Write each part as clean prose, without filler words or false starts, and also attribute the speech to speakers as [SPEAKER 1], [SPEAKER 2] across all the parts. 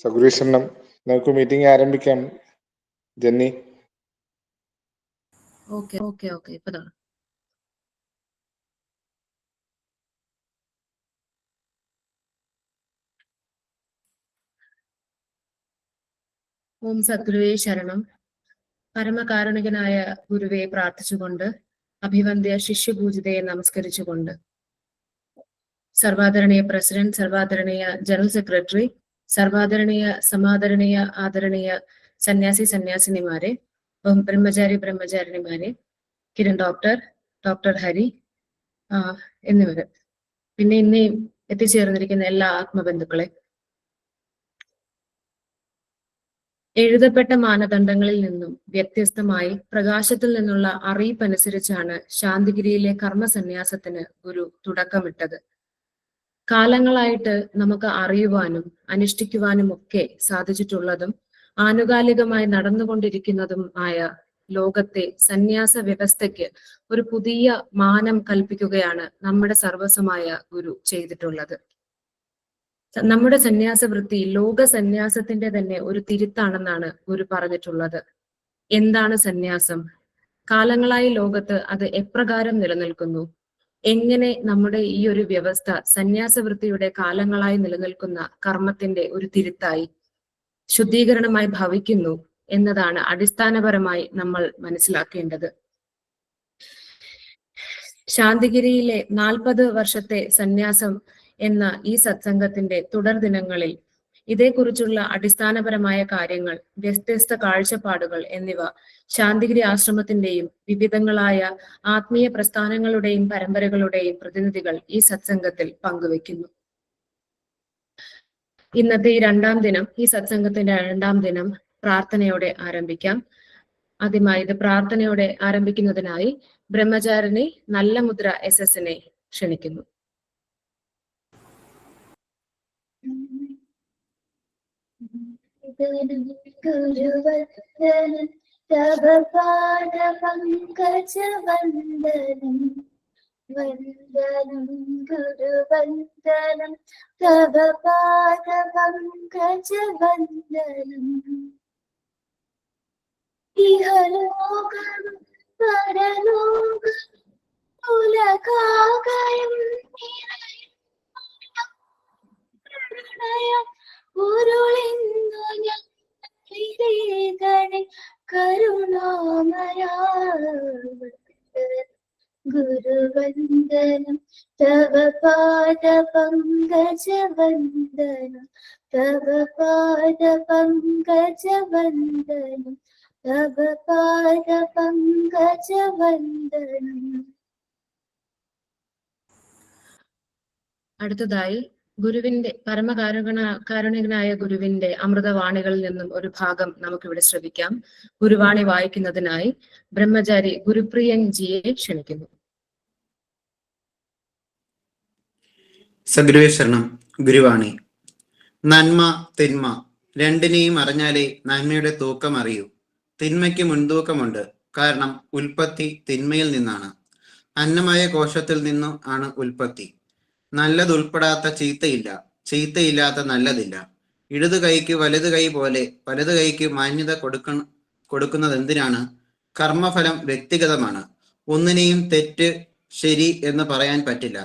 [SPEAKER 1] സഗുരീഷണം, നമുക്ക് മീറ്റിംഗ് ആരംഭിക്കാം. Jenny.
[SPEAKER 2] Okay ഇപ്പതാണ്. ഓം സദ്ഗുരുവേ ശരണം. പരമകാരുണികനായ ഗുരുവെ പ്രാർത്ഥിച്ചുകൊണ്ട്, അഭിവന്ദ്യ ശിഷ്യപൂജിതയെ നമസ്കരിച്ചുകൊണ്ട്, സർവാദരണീയ പ്രസിഡന്റ്, സർവാദരണീയ ജനറൽ സെക്രട്ടറി, സർവാദരണീയ സമാദരണീയ ആദരണീയ സന്യാസിനിമാരെ, ബ്രഹ്മചാരിണിമാരെ, കിരൺ ഡോക്ടർ ഹരി എന്നിവര്, പിന്നെ ഇന്ന് എത്തിച്ചേർന്നിരിക്കുന്ന എല്ലാ ആത്മബന്ധുക്കളെ, എഴുതപ്പെട്ട മാനദണ്ഡങ്ങളിൽ നിന്നും വ്യത്യസ്തമായി പ്രകാശത്തിൽ നിന്നുള്ള അറിയിപ്പനുസരിച്ചാണ് ശാന്തിഗിരിയിലെ കർമ്മസന്യാസത്തിന് ഗുരു തുടക്കമിട്ടത്. കാലങ്ങളായിട്ട് നമുക്ക് അറിയുവാനും അനുഷ്ഠിക്കുവാനും ഒക്കെ സാധിച്ചിട്ടുള്ളതും ആനുകാലികമായി നടന്നുകൊണ്ടിരിക്കുന്നതും ആയ ലോകത്തെ സന്യാസ വ്യവസ്ഥയ്ക്ക് ഒരു പുതിയ മാനം കൽപ്പിക്കുകയാണ് നമ്മുടെ സർവസ്വമായ ഗുരു ചെയ്തിട്ടുള്ളത്. നമ്മുടെ സന്യാസ വൃത്തി ലോക സന്യാസത്തിന്റെ തന്നെ ഒരു തിരുത്താണെന്നാണ് ഗുരു പറഞ്ഞിട്ടുള്ളത്. എന്താണ് സന്യാസം? കാലങ്ങളായി ലോകത്ത് അത് എപ്രകാരം നിലനിൽക്കുന്നു? എങ്ങനെ നമ്മുടെ ഈ ഒരു വ്യവസ്ഥ സന്യാസ വൃത്തിയുടെ കാലങ്ങളായി നിലനിൽക്കുന്ന കർമ്മത്തിന്റെ ഒരു തിരുത്തായി ശുദ്ധീകരണമായി ഭവിക്കുന്നു എന്നതാണ് അടിസ്ഥാനപരമായി നമ്മൾ മനസ്സിലാക്കേണ്ടത്. ശാന്തിഗിരിയിലെ 40 വർഷത്തെ സന്യാസം എന്ന ഈ സത്സംഗത്തിന്റെ തുടർ ദിനങ്ങളിൽ ഇതേക്കുറിച്ചുള്ള അടിസ്ഥാനപരമായ കാര്യങ്ങൾ, വ്യത്യസ്ത കാഴ്ചപ്പാടുകൾ എന്നിവ ശാന്തിഗിരി ആശ്രമത്തിന്റെയും വിവിധങ്ങളായ ആത്മീയ പ്രസ്ഥാനങ്ങളുടെയും പരമ്പരകളുടെയും പ്രതിനിധികൾ ഈ സത്സംഗത്തിൽ പങ്കുവെക്കുന്നു. ഇന്നത്തെ ഈ സത്സംഗത്തിന്റെ രണ്ടാം ദിനം പ്രാർത്ഥനയോടെ ആരംഭിക്കാം. ആദ്യമായി ഇത് പ്രാർത്ഥനയോടെ ആരംഭിക്കുന്നതിനായി ബ്രഹ്മചാരിണി നല്ല മുദ്ര SS-നെ ക്ഷണിക്കുന്നു.
[SPEAKER 3] ഗുരുവന്ദനം തവ പാദ പങ്കജ വന്ദനം, വന്ദനം ഗുരുവന്ദനം തവ പാദ പങ്കജ വന്ദനം. ഇഹലോകം പരലോകം ഉലകാകയം നിറയും ഉരുളിന്നു ഞങ്ങളെ കരുണാമയ. ഗുരുവന്ദനം തവ പാദ പങ്കജ വന്ദനം, തവ പാദ പങ്കജ വന്ദനം, തവ പാദ പങ്കജ വന്ദനം.
[SPEAKER 2] അടുത്തതായി ഗുരുവിന്റെ കാരുണികനായ ഗുരുവിന്റെ അമൃതവാണികളിൽ നിന്നും ഒരു ഭാഗം നമുക്കിവിടെ ശ്രവിക്കാം. ഗുരുവാണി വായിക്കുന്നതിനായി ബ്രഹ്മചാരി ഗുരുപ്രിയൻ ജിയെ ക്ഷണിക്കുന്നു.
[SPEAKER 4] സഗുരുവേ ശരണം. ഗുരുവാണി. നന്മ തിന്മ രണ്ടിനെയും അറിഞ്ഞാലേ നന്മയുടെ തൂക്കം അറിയൂ. തിന്മയ്ക്ക് മുൻതൂക്കമുണ്ട്, കാരണം ഉൽപ്പത്തി തിന്മയിൽ നിന്നാണ്. അന്നമായ കോശത്തിൽ നിന്നും ആണ് ഉൽപ്പത്തി. നല്ലത് ഉൾപ്പെടാത്ത ചീത്തയില്ല, ചീത്തയില്ലാത്ത നല്ലതില്ല. ഇടതു കൈക്ക് വലത് കൈ പോലെ വലത് കൈക്ക് മാന്യത കൊടുക്കുന്നത് എന്തിനാണ്? കർമ്മഫലം വ്യക്തിഗതമാണ്. ഒന്നിനെയും തെറ്റ് ശരി എന്ന് പറയാൻ പറ്റില്ല.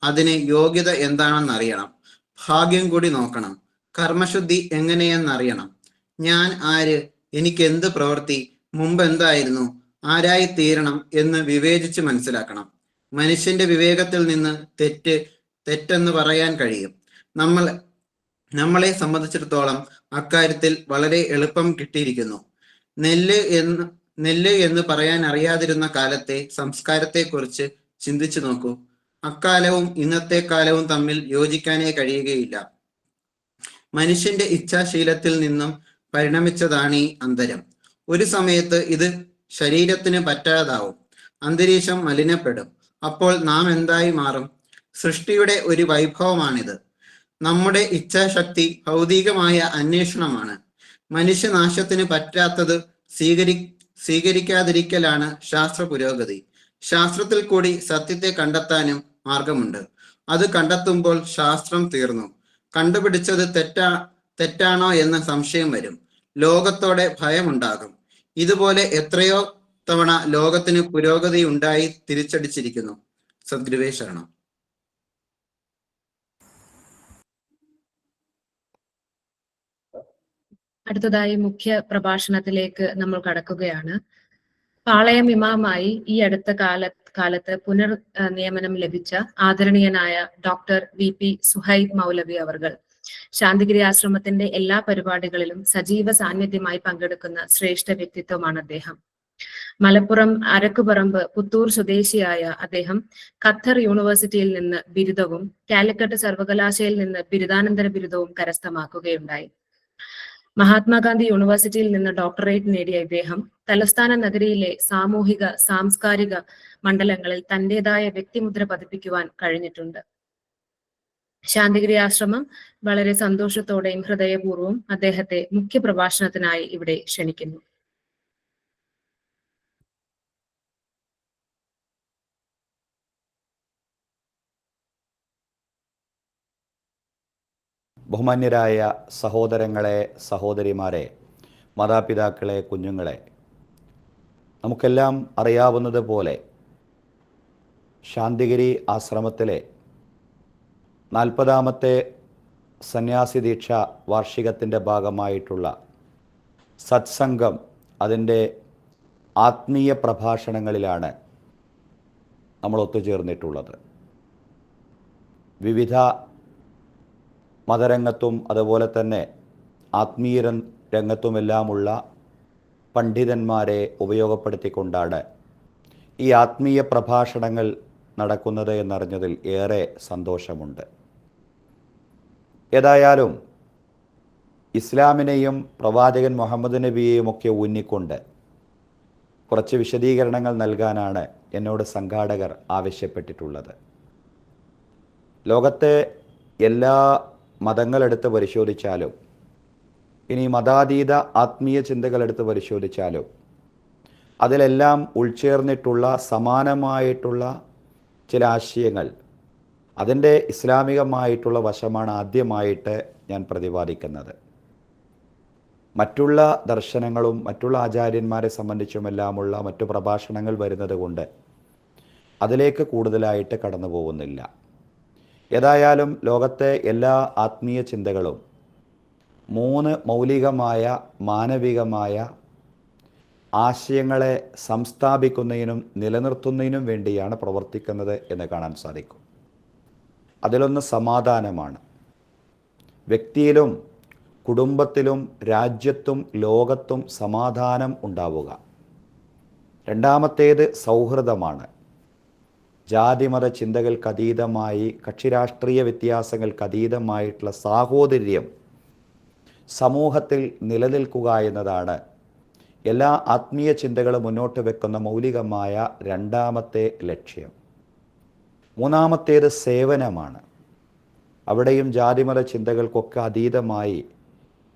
[SPEAKER 4] അതിന് യോഗ്യത എന്താണെന്ന് അറിയണം, ഭാഗ്യം കൂടി നോക്കണം. കർമ്മശുദ്ധി എങ്ങനെയെന്നറിയണം. ഞാൻ ആര്, എനിക്ക് എന്ത് പ്രവൃത്തി, മുമ്പ് എന്തായിരുന്നു, ആരായി തീരണം എന്ന് വിവേചിച്ച് മനസ്സിലാക്കണം. മനുഷ്യന്റെ വിവേകത്തിൽ നിന്ന് തെറ്റെന്ന് പറയാൻ കഴിയും. നമ്മളെ സംബന്ധിച്ചിടത്തോളം അക്കാര്യത്തിൽ വളരെ എളുപ്പം കിട്ടിയിരിക്കുന്നു. നെല്ല് എന്ന് പറയാൻ അറിയാതിരുന്ന കാലത്തെ സംസ്കാരത്തെക്കുറിച്ച് ചിന്തിച്ചു നോക്കൂ. അക്കാലവും ഇന്നത്തെ കാലവും തമ്മിൽ യോജിക്കാനേ കഴിയുകയില്ല. മനുഷ്യന്റെ ഇച്ഛാശീലത്തിൽ നിന്നും പരിണമിച്ചതാണ് ഈ അന്തരം. ഒരു സമയത്ത് ഇത് ശരീരത്തിന് പറ്റാതാവും, അന്തരീക്ഷം മലിനപ്പെടും. അപ്പോൾ നാം എന്തായി മാറും? സൃഷ്ടിയുടെ ഒരു വൈഭവമാണിത്. നമ്മുടെ ഇച്ഛാശക്തി ഭൗതികമായ അന്വേഷണമാണ്. മനുഷ്യനാശത്തിന് പറ്റാത്തത് സ്വീകരിക്കാതിരിക്കലാണ് ശാസ്ത്ര പുരോഗതി. ശാസ്ത്രത്തിൽ കൂടി സത്യത്തെ കണ്ടെത്താനും മാർഗമുണ്ട്. അത് കണ്ടെത്തുമ്പോൾ ശാസ്ത്രം തീർന്നു. കണ്ടുപിടിച്ചത് തെറ്റാണോ എന്ന സംശയം വരും. ലോകത്തോടെ ഭയമുണ്ടാകും. ഇതുപോലെ എത്രയോ തവണ ലോകത്തിന് പുരോഗതി ഉണ്ടായി തിരിച്ചടിച്ചിരിക്കുന്നു. സദ്ഗുരുവേ ശരണം.
[SPEAKER 2] അടുത്തതായി മുഖ്യ പ്രഭാഷണത്തിലേക്ക് നമ്മൾ കടക്കുകയാണ്. പാളയം ഇമാമായി ഈ അടുത്ത കാലത്ത് പുനർ നിയമനം ലഭിച്ച ആദരണീയനായ ഡോക്ടർ VP സുഹൈബ് മൗലവി അവർകൾ ശാന്തിഗിരി ആശ്രമത്തിന്റെ എല്ലാ പരിപാടികളിലും സജീവ സാന്നിധ്യമായി പങ്കെടുക്കുന്ന ശ്രേഷ്ഠ വ്യക്തിത്വമാണ് അദ്ദേഹം. മലപ്പുറം അരക്കുപറമ്പ് പുത്തൂർ സ്വദേശിയായ അദ്ദേഹം ഖത്തർ യൂണിവേഴ്സിറ്റിയിൽ നിന്ന് ബിരുദവും കാലിക്കറ്റ് സർവകലാശാലയിൽ നിന്ന് ബിരുദാനന്തര ബിരുദവും കരസ്ഥമാക്കുകയുണ്ടായി. മഹാത്മാഗാന്ധി യൂണിവേഴ്സിറ്റിയിൽ നിന്ന് ഡോക്ടറേറ്റ് നേടിയ ഇദ്ദേഹം തലസ്ഥാന നഗരിയിലെ സാമൂഹിക സാംസ്കാരിക മണ്ഡലങ്ങളിൽ തന്റേതായ വ്യക്തിമുദ്ര പതിപ്പിക്കുവാൻ കഴിഞ്ഞിട്ടുണ്ട്. ശാന്തിഗിരി ആശ്രമം വളരെ സന്തോഷത്തോടെയും ഹൃദയപൂർവ്വം അദ്ദേഹത്തെ മുഖ്യ പ്രഭാഷണത്തിനായി ഇവിടെ ക്ഷണിക്കുന്നു.
[SPEAKER 5] ബഹുമാന്യരായ സഹോദരങ്ങളെ, സഹോദരിമാരെ, മാതാപിതാക്കളെ, കുഞ്ഞുങ്ങളെ, നമുക്കെല്ലാം അറിയാവുന്നതുപോലെ ശാന്തിഗിരി ആശ്രമത്തിലെ 40ാമത്തെ സന്യാസി ദീക്ഷ വാർഷികത്തിൻ്റെ ഭാഗമായിട്ടുള്ള സത്സംഗം, അതിൻ്റെ ആത്മീയ പ്രഭാഷണങ്ങളിലാണ് നമ്മൾ ഒത്തുചേർന്നിട്ടുള്ളത്. വിവിധ മതരംഗത്തും അതുപോലെ തന്നെ ആത്മീയ രംഗത്തുമെല്ലാമുള്ള പണ്ഡിതന്മാരെ ഉപയോഗപ്പെടുത്തിക്കൊണ്ടാണ് ഈ ആത്മീയ പ്രഭാഷണങ്ങൾ നടക്കുന്നത് എന്നറിഞ്ഞതിൽ ഏറെ സന്തോഷമുണ്ട്. ഏതായാലും ഇസ്ലാമിനെയും പ്രവാചകൻ മുഹമ്മദ് നബിയെയും ഒക്കെ ഊന്നിക്കൊണ്ട് കുറച്ച് വിശദീകരണങ്ങൾ നൽകാനാണ് എന്നോട് സംഘാടകർ ആവശ്യപ്പെട്ടിട്ടുള്ളത്. ലോകത്തെ എല്ലാ മതങ്ങളെടുത്ത് പരിശോധിച്ചാലും ഇനി മതാതീത ആത്മീയ ചിന്തകളെടുത്ത് പരിശോധിച്ചാലും അതിലെല്ലാം ഉൾച്ചേർന്നിട്ടുള്ള സമാനമായിട്ടുള്ള ചില ആശയങ്ങൾ, അതിൻ്റെ ഇസ്ലാമികമായിട്ടുള്ള വശമാണ് ആദ്യമായിട്ട് ഞാൻ പ്രതിപാദിക്കുന്നത്. മറ്റുള്ള ദർശനങ്ങളും മറ്റുള്ള ആചാര്യന്മാരെ സംബന്ധിച്ചുമെല്ലാമുള്ള മറ്റു പ്രഭാഷണങ്ങൾ വരുന്നത് കൊണ്ട് അതിലേക്ക് കൂടുതലായിട്ട് കടന്നു പോകുന്നില്ല. ഏതായാലും ലോകത്തെ എല്ലാ ആത്മീയ ചിന്തകളും 3 മൗലികമായ മാനവികമായ ആശയങ്ങളെ സംസ്ഥാപിക്കുന്നതിനും നിലനിർത്തുന്നതിനും വേണ്ടിയാണ് പ്രവർത്തിക്കുന്നത് എന്ന് കാണാൻ സാധിക്കും. അതിലൊന്ന് സമാധാനമാണ്. വ്യക്തിയിലും കുടുംബത്തിലും രാജ്യത്തും ലോകത്തും സമാധാനം ഉണ്ടാവുക. രണ്ടാമത്തേത് സൗഹൃദമാണ്. ജാതിമത ചിന്തകൾക്കതീതമായി, കക്ഷിരാഷ്ട്രീയ വ്യത്യാസങ്ങൾക്കതീതമായിട്ടുള്ള സാഹോദര്യം സമൂഹത്തിൽ നിലനിൽക്കുക എന്നതാണ് എല്ലാ ആത്മീയ ചിന്തകളും മുന്നോട്ട് വെക്കുന്ന മൗലികമായ രണ്ടാമത്തെ ലക്ഷ്യം. മൂന്നാമത്തേത് സേവനമാണ്. അവിടെയും ജാതിമത ചിന്തകൾക്കൊക്കെ അതീതമായി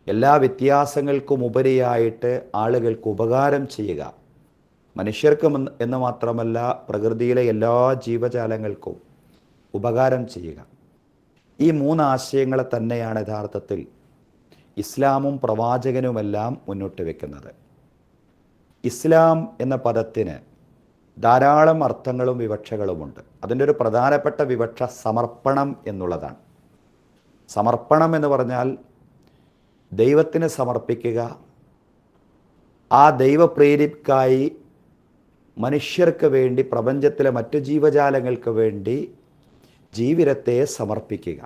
[SPEAKER 5] എല്ലാ വ്യത്യാസങ്ങൾക്കും ഉപരിയായിട്ട് ആളുകൾക്ക് ഉപകാരം ചെയ്യുക. മനുഷ്യർക്ക് എന്ന് മാത്രമല്ല, പ്രകൃതിയിലെ എല്ലാ ജീവജാലങ്ങൾക്കും ഉപകാരം ചെയ്യുക. ഈ 3 ആശയങ്ങളെ തന്നെയാണ് യഥാർത്ഥത്തിൽ ഇസ്ലാമും പ്രവാചകനുമെല്ലാം മുന്നോട്ട് വെക്കുന്നത്. ഇസ്ലാം എന്ന പദത്തിന് ധാരാളം അർത്ഥങ്ങളും വിവക്ഷകളുമുണ്ട്. അതിൻ്റെ ഒരു പ്രധാനപ്പെട്ട വിവക്ഷ സമർപ്പണം എന്നുള്ളതാണ്. സമർപ്പണം എന്ന് പറഞ്ഞാൽ ദൈവത്തിന് സമർപ്പിക്കുക, ആ ദൈവപ്രേരിക്കായി മനുഷ്യർക്ക് വേണ്ടി, പ്രപഞ്ചത്തിലെ മറ്റു ജീവജാലങ്ങൾക്ക് വേണ്ടി ജീവിതത്തെ സമർപ്പിക്കുക.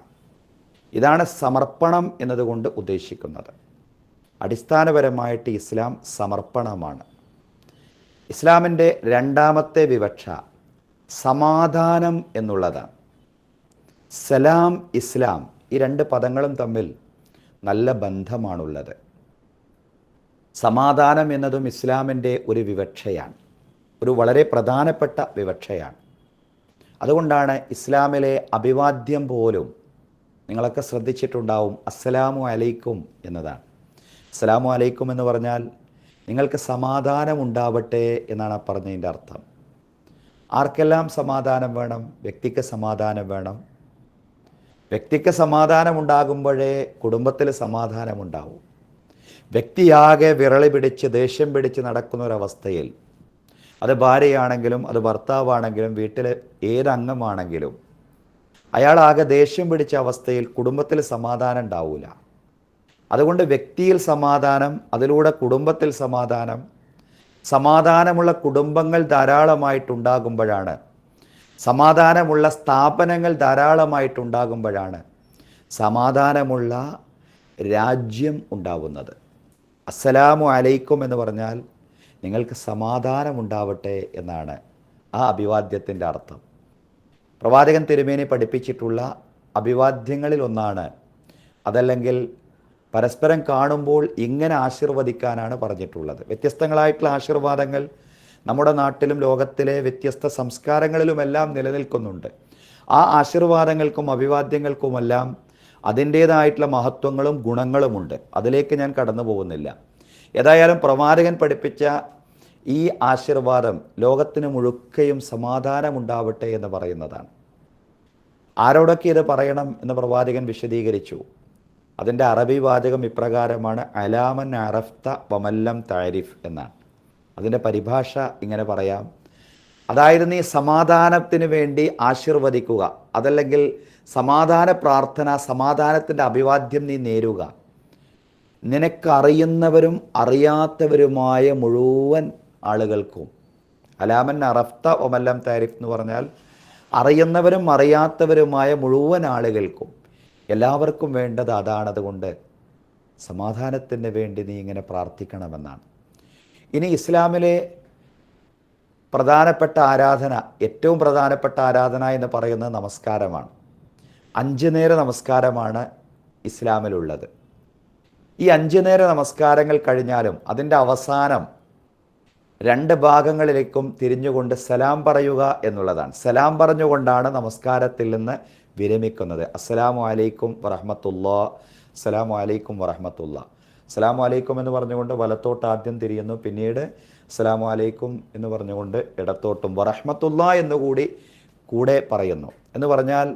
[SPEAKER 5] ഇതാണ് സമർപ്പണം എന്നതുകൊണ്ട് ഉദ്ദേശിക്കുന്നത്. അടിസ്ഥാനപരമായിട്ട് ഇസ്ലാം സമർപ്പണമാണ്. ഇസ്ലാമിൻ്റെ രണ്ടാമത്തെ വിവക്ഷ സമാധാനം എന്നുള്ളതാണ്. സലാം, ഇസ്ലാം, ഈ 2 പദങ്ങളും തമ്മിൽ നല്ല ബന്ധമാണുള്ളത്. സമാധാനം എന്നതും ഇസ്ലാമിൻ്റെ ഒരു വിവക്ഷയാണ്, ഒരു വളരെ പ്രധാനപ്പെട്ട വിവക്ഷയാണ്. അതുകൊണ്ടാണ് ഇസ്ലാമിലെ അഭിവാദ്യം പോലും നിങ്ങളൊക്കെ ശ്രദ്ധിച്ചിട്ടുണ്ടാവും, അസ്സലാമു അലൈക്കും എന്നതാണ്. അസ്സലാമു അലൈക്കും എന്ന് പറഞ്ഞാൽ നിങ്ങൾക്ക് സമാധാനം ഉണ്ടാവട്ടെ എന്നാണ് പറഞ്ഞതിൻ്റെ അർത്ഥം. ആർക്കെല്ലാം സമാധാനം വേണം? വ്യക്തിക്ക് സമാധാനം വേണം. വ്യക്തിക്ക് സമാധാനമുണ്ടാകുമ്പോഴേ കുടുംബത്തിൽ സമാധാനമുണ്ടാവും. വ്യക്തിയാകെ വിരളി പിടിച്ച് ദേഷ്യം പിടിച്ച് നടക്കുന്ന ഒരവസ്ഥയിൽ, അത് ഭാര്യയാണെങ്കിലും അത് ഭർത്താവാണെങ്കിലും വീട്ടിലെ ഏതംഗമാണെങ്കിലും, അയാളാകെ ദേഷ്യം പിടിച്ച അവസ്ഥയിൽ കുടുംബത്തിൽ സമാധാനം ഉണ്ടാവില്ല. അതുകൊണ്ട് വ്യക്തിയിൽ സമാധാനം, അതിലൂടെ കുടുംബത്തിൽ സമാധാനം, സമാധാനമുള്ള കുടുംബങ്ങൾ ധാരാളമായിട്ടുണ്ടാകുമ്പോഴാണ്, സമാധാനമുള്ള സ്ഥാപനങ്ങൾ ധാരാളമായിട്ടുണ്ടാകുമ്പോഴാണ് സമാധാനമുള്ള രാജ്യം ഉണ്ടാവുന്നത്. അസ്സലാമു അലൈക്കും എന്ന് പറഞ്ഞാൽ നിങ്ങൾക്ക് സമാധാനമുണ്ടാവട്ടെ എന്നാണ് ആ അഭിവാദ്യത്തിൻ്റെ അർത്ഥം. പ്രവാചകൻ തിരുമേനി പഠിപ്പിച്ചിട്ടുള്ള അഭിവാദ്യങ്ങളിൽ ഒന്നാണ്. അതല്ലെങ്കിൽ പരസ്പരം കാണുമ്പോൾ ഇങ്ങനെ ആശീർവദിക്കാനാണ് പറഞ്ഞിട്ടുള്ളത്. വ്യത്യസ്തങ്ങളായിട്ടുള്ള ആശീർവാദങ്ങൾ നമ്മുടെ നാട്ടിലും ലോകത്തിലെ വ്യത്യസ്ത സംസ്കാരങ്ങളിലുമെല്ലാം നിലനിൽക്കുന്നുണ്ട്. ആ ആശീർവാദങ്ങൾക്കും അഭിവാദ്യങ്ങൾക്കുമെല്ലാം അതിൻ്റേതായിട്ടുള്ള മഹത്വങ്ങളും ഗുണങ്ങളുമുണ്ട്. അതിലേക്ക് ഞാൻ കടന്നു പോകുന്നില്ല. ഏതായാലും പ്രവാചകൻ പഠിപ്പിച്ച ഈ ആശീർവാദം ലോകത്തിന് മുഴുക്കയും സമാധാനമുണ്ടാവട്ടെ എന്ന് പറയുന്നതാണ്. ആരോടൊക്കെ ഇത് പറയണം എന്ന് പ്രവാചകൻ വിശദീകരിച്ചു. അതിൻ്റെ അറബി വാചകം ഇപ്രകാരമാണ്: അലാമൻ അറഫ്ത വമല്ലം താരിഫ് എന്നാണ്. അതിൻ്റെ പരിഭാഷ ഇങ്ങനെ പറയാം. അതായത് നീ സമാധാനത്തിന് വേണ്ടി ആശീർവദിക്കുക, അതല്ലെങ്കിൽ സമാധാന പ്രാർത്ഥന, സമാധാനത്തിൻ്റെ അഭിവാദ്യം നീ നേരുക. നിനക്കറിയുന്നവരും അറിയാത്തവരുമായ മുഴുവൻ ആളുകൾക്കും. അലാമൻ അറഫ്ത വമല്ലം താരിഫ് എന്ന് പറഞ്ഞാൽ അറിയുന്നവരും അറിയാത്തവരുമായ മുഴുവൻ ആളുകൾക്കും, എല്ലാവർക്കും വേണ്ടത് അതാണ്. അതുകൊണ്ട് സമാധാനത്തിന് വേണ്ടി നീ ഇങ്ങനെ പ്രാർത്ഥിക്കണമെന്നാണ്. ഇനി ഇസ്ലാമിലെ പ്രധാനപ്പെട്ട ആരാധന, ഏറ്റവും പ്രധാനപ്പെട്ട ആരാധന എന്ന് പറയുന്നത് നമസ്കാരമാണ്. 5 നേര നമസ്കാരമാണ് ഇസ്ലാമിലുള്ളത്. ഈ 5 നേര നമസ്കാരങ്ങൾ കഴിഞ്ഞാലും അതിൻ്റെ അവസാനം 2 ഭാഗങ്ങളിലേക്കും തിരിഞ്ഞുകൊണ്ട് സലാം പറയുക എന്നുള്ളതാണ്. സലാം പറഞ്ഞുകൊണ്ടാണ് നമസ്കാരത്തിൽ നിന്ന് വിരമിക്കുന്നത്. അസ്സലാമു അലൈക്കും വറഹ്മത്തുള്ളാ, അസ്സലാമു അലൈക്കും വറഹ്മത്തുള്ളാ. അസ്സലാമു അലൈക്കും എന്ന് പറഞ്ഞുകൊണ്ട് വലത്തോട്ട് ആദ്യം തിരിയുന്നു, പിന്നീട് അസ്സലാമു അലൈക്കും എന്ന് പറഞ്ഞുകൊണ്ട് ഇടത്തോട്ടും വറഹ്മത്തുള്ളാ എന്നുകൂടി കൂടെ പറയുന്നു. എന്ന് പറഞ്ഞാൽ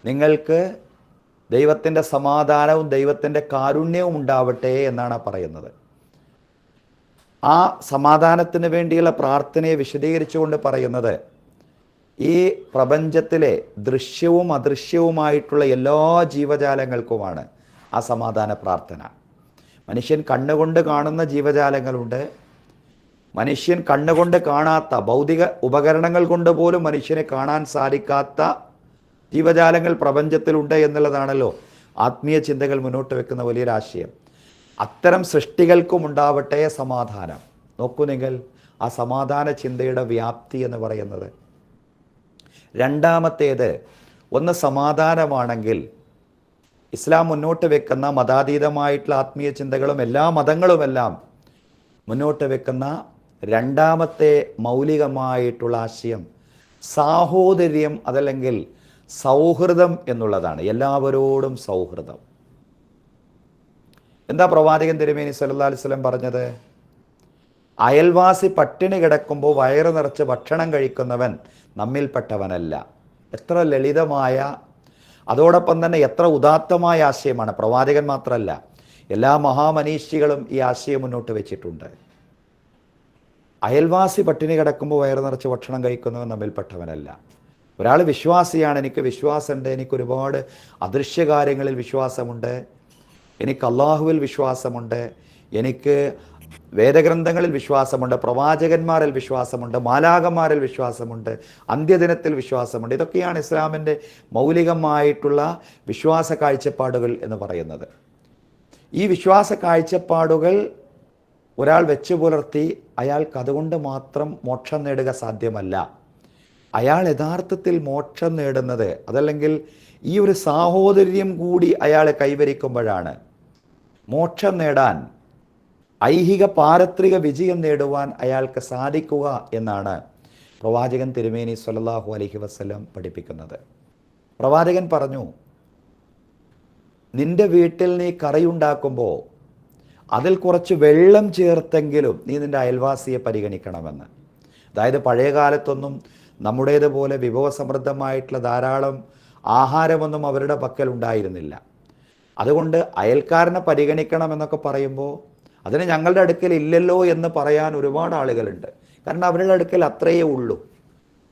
[SPEAKER 5] നിങ്ങൾക്ക് ദൈവത്തിൻ്റെ സമാധാനവും ദൈവത്തിൻ്റെ കാരുണ്യവും ഉണ്ടാവട്ടെ എന്നാണ് പറയുന്നത്. ആ സമാധാനത്തിന് വേണ്ടിയുള്ള പ്രാർത്ഥനയെ വിശദീകരിച്ചുകൊണ്ട് പറയുന്നത്, ഈ പ്രപഞ്ചത്തിലെ ദൃശ്യവും അദൃശ്യവുമായിട്ടുള്ള എല്ലാ ജീവജാലങ്ങൾക്കുമാണ് ആ സമാധാന പ്രാർത്ഥന. മനുഷ്യൻ കണ്ണുകൊണ്ട് കാണുന്ന ജീവജാലങ്ങളുണ്ട്, മനുഷ്യൻ കണ്ണുകൊണ്ട് കാണാത്ത ഭൗതിക ഉപകരണങ്ങൾ കൊണ്ട് പോലും മനുഷ്യനെ കാണാൻ സാധിക്കാത്ത ജീവജാലങ്ങൾ പ്രപഞ്ചത്തിലുണ്ട് എന്നുള്ളതാണല്ലോ ആത്മീയ ചിന്തകൾ മുന്നോട്ട് വെക്കുന്ന വലിയൊരാശയം. അത്തരം സൃഷ്ടികൾക്കും ഉണ്ടാവട്ടെ സമാധാനം. നോക്കൂ നിങ്ങൾ, ആ സമാധാന ചിന്തയുടെ വ്യാപ്തി എന്ന് പറയുന്നത്. രണ്ടാമത്തേത്, ഒന്ന് സമാധാനമാണെങ്കിൽ ഇസ്ലാം മുന്നോട്ട് വെക്കുന്ന മതാതീതമായിട്ടുള്ള ആത്മീയ ചിന്തകളും എല്ലാ മതങ്ങളുമെല്ലാം മുന്നോട്ട് വെക്കുന്ന രണ്ടാമത്തെ മൗലികമായിട്ടുള്ള ആശയം സാഹോദര്യം, അതല്ലെങ്കിൽ സൗഹൃദം എന്നുള്ളതാണ്. എല്ലാവരോടും സൗഹൃദം. എന്താ പ്രവാചകൻ തിരുമേനി സല്ലല്ലാഹു അലൈഹി വസല്ലം പറഞ്ഞത്? അയൽവാസി പട്ടിണി കിടക്കുമ്പോൾ വയറ് നിറച്ച് ഭക്ഷണം കഴിക്കുന്നവൻ നമ്മിൽപ്പെട്ടവനല്ല. എത്ര ലളിതമായ, അതോടൊപ്പം തന്നെ എത്ര ഉദാത്തമായ ആശയമാണ്. പ്രവാചകൻ മാത്രമല്ല, എല്ലാ മഹാമനീഷികളും ഈ ആശയം മുന്നോട്ട് വെച്ചിട്ടുണ്ട്. അയൽവാസി പട്ടിണി കിടക്കുമ്പോൾ വയറ് നിറച്ച് ഭക്ഷണം കഴിക്കുന്നവൻ നമ്മിൽപ്പെട്ടവനല്ല. ഒരാൾ വിശ്വാസിയാണ്, എനിക്ക് വിശ്വാസമുണ്ട്, എനിക്ക് ഒരുപാട് അദൃശ്യ കാര്യങ്ങളിൽ വിശ്വാസമുണ്ട്, എനിക്ക് അള്ളാഹുവിൽ വിശ്വാസമുണ്ട്, എനിക്ക് വേദഗ്രന്ഥങ്ങളിൽ വിശ്വാസമുണ്ട്, പ്രവാചകന്മാരിൽ വിശ്വാസമുണ്ട്, മാലാകന്മാരിൽ വിശ്വാസമുണ്ട്, അന്ത്യദിനത്തിൽ വിശ്വാസമുണ്ട്. ഇതൊക്കെയാണ് ഇസ്ലാമിൻ്റെ മൗലികമായിട്ടുള്ള വിശ്വാസ കാഴ്ചപ്പാടുകൾ എന്ന് പറയുന്നത്. ഈ വിശ്വാസ കാഴ്ചപ്പാടുകൾ ഒരാൾ വെച്ചു പുലർത്തി അയാൾക്ക് അതുകൊണ്ട് മാത്രം മോക്ഷം നേടുക സാധ്യമല്ല. അയാൾ യഥാർത്ഥത്തിൽ മോക്ഷം നേടുന്നത്, അതല്ലെങ്കിൽ ഈ ഒരു സാഹോദര്യം കൂടി അയാളെ കൈവരിക്കുമ്പോഴാണ് മോക്ഷം നേടാൻ, ഐഹിക പാരത്രിക വിജയം നേടുവാൻ അയാൾക്ക് സാധിക്കുക എന്നാണ് പ്രവാചകൻ തിരുമേനി സ്വല്ലല്ലാഹു അലൈഹി വസല്ലം പഠിപ്പിക്കുന്നത്. പ്രവാചകൻ പറഞ്ഞു, നിന്റെ വീട്ടിൽ നീ കറിയുണ്ടാക്കുമ്പോൾ അതിൽ കുറച്ച് വെള്ളം ചേർത്തെങ്കിലും നീ നിൻ്റെ അയൽവാസിയെ പരിഗണിക്കണമെന്ന്. അതായത് പഴയ കാലത്തൊന്നും നമ്മുടേതുപോലെ വിഭവസമൃദ്ധമായിട്ടുള്ള ധാരാളം ആഹാരമൊന്നും അവരുടെ പക്കൽ ഉണ്ടായിരുന്നില്ല. അതുകൊണ്ട് അയൽക്കാരനെ പരിഗണിക്കണം എന്നൊക്കെ പറയുമ്പോൾ അതിന് ഞങ്ങളുടെ അടുക്കൽ ഇല്ലല്ലോ എന്ന് പറയാൻ ഒരുപാട് ആളുകളുണ്ട്. കാരണം അവരുടെ അടുക്കൽ അത്രയേ ഉള്ളൂ.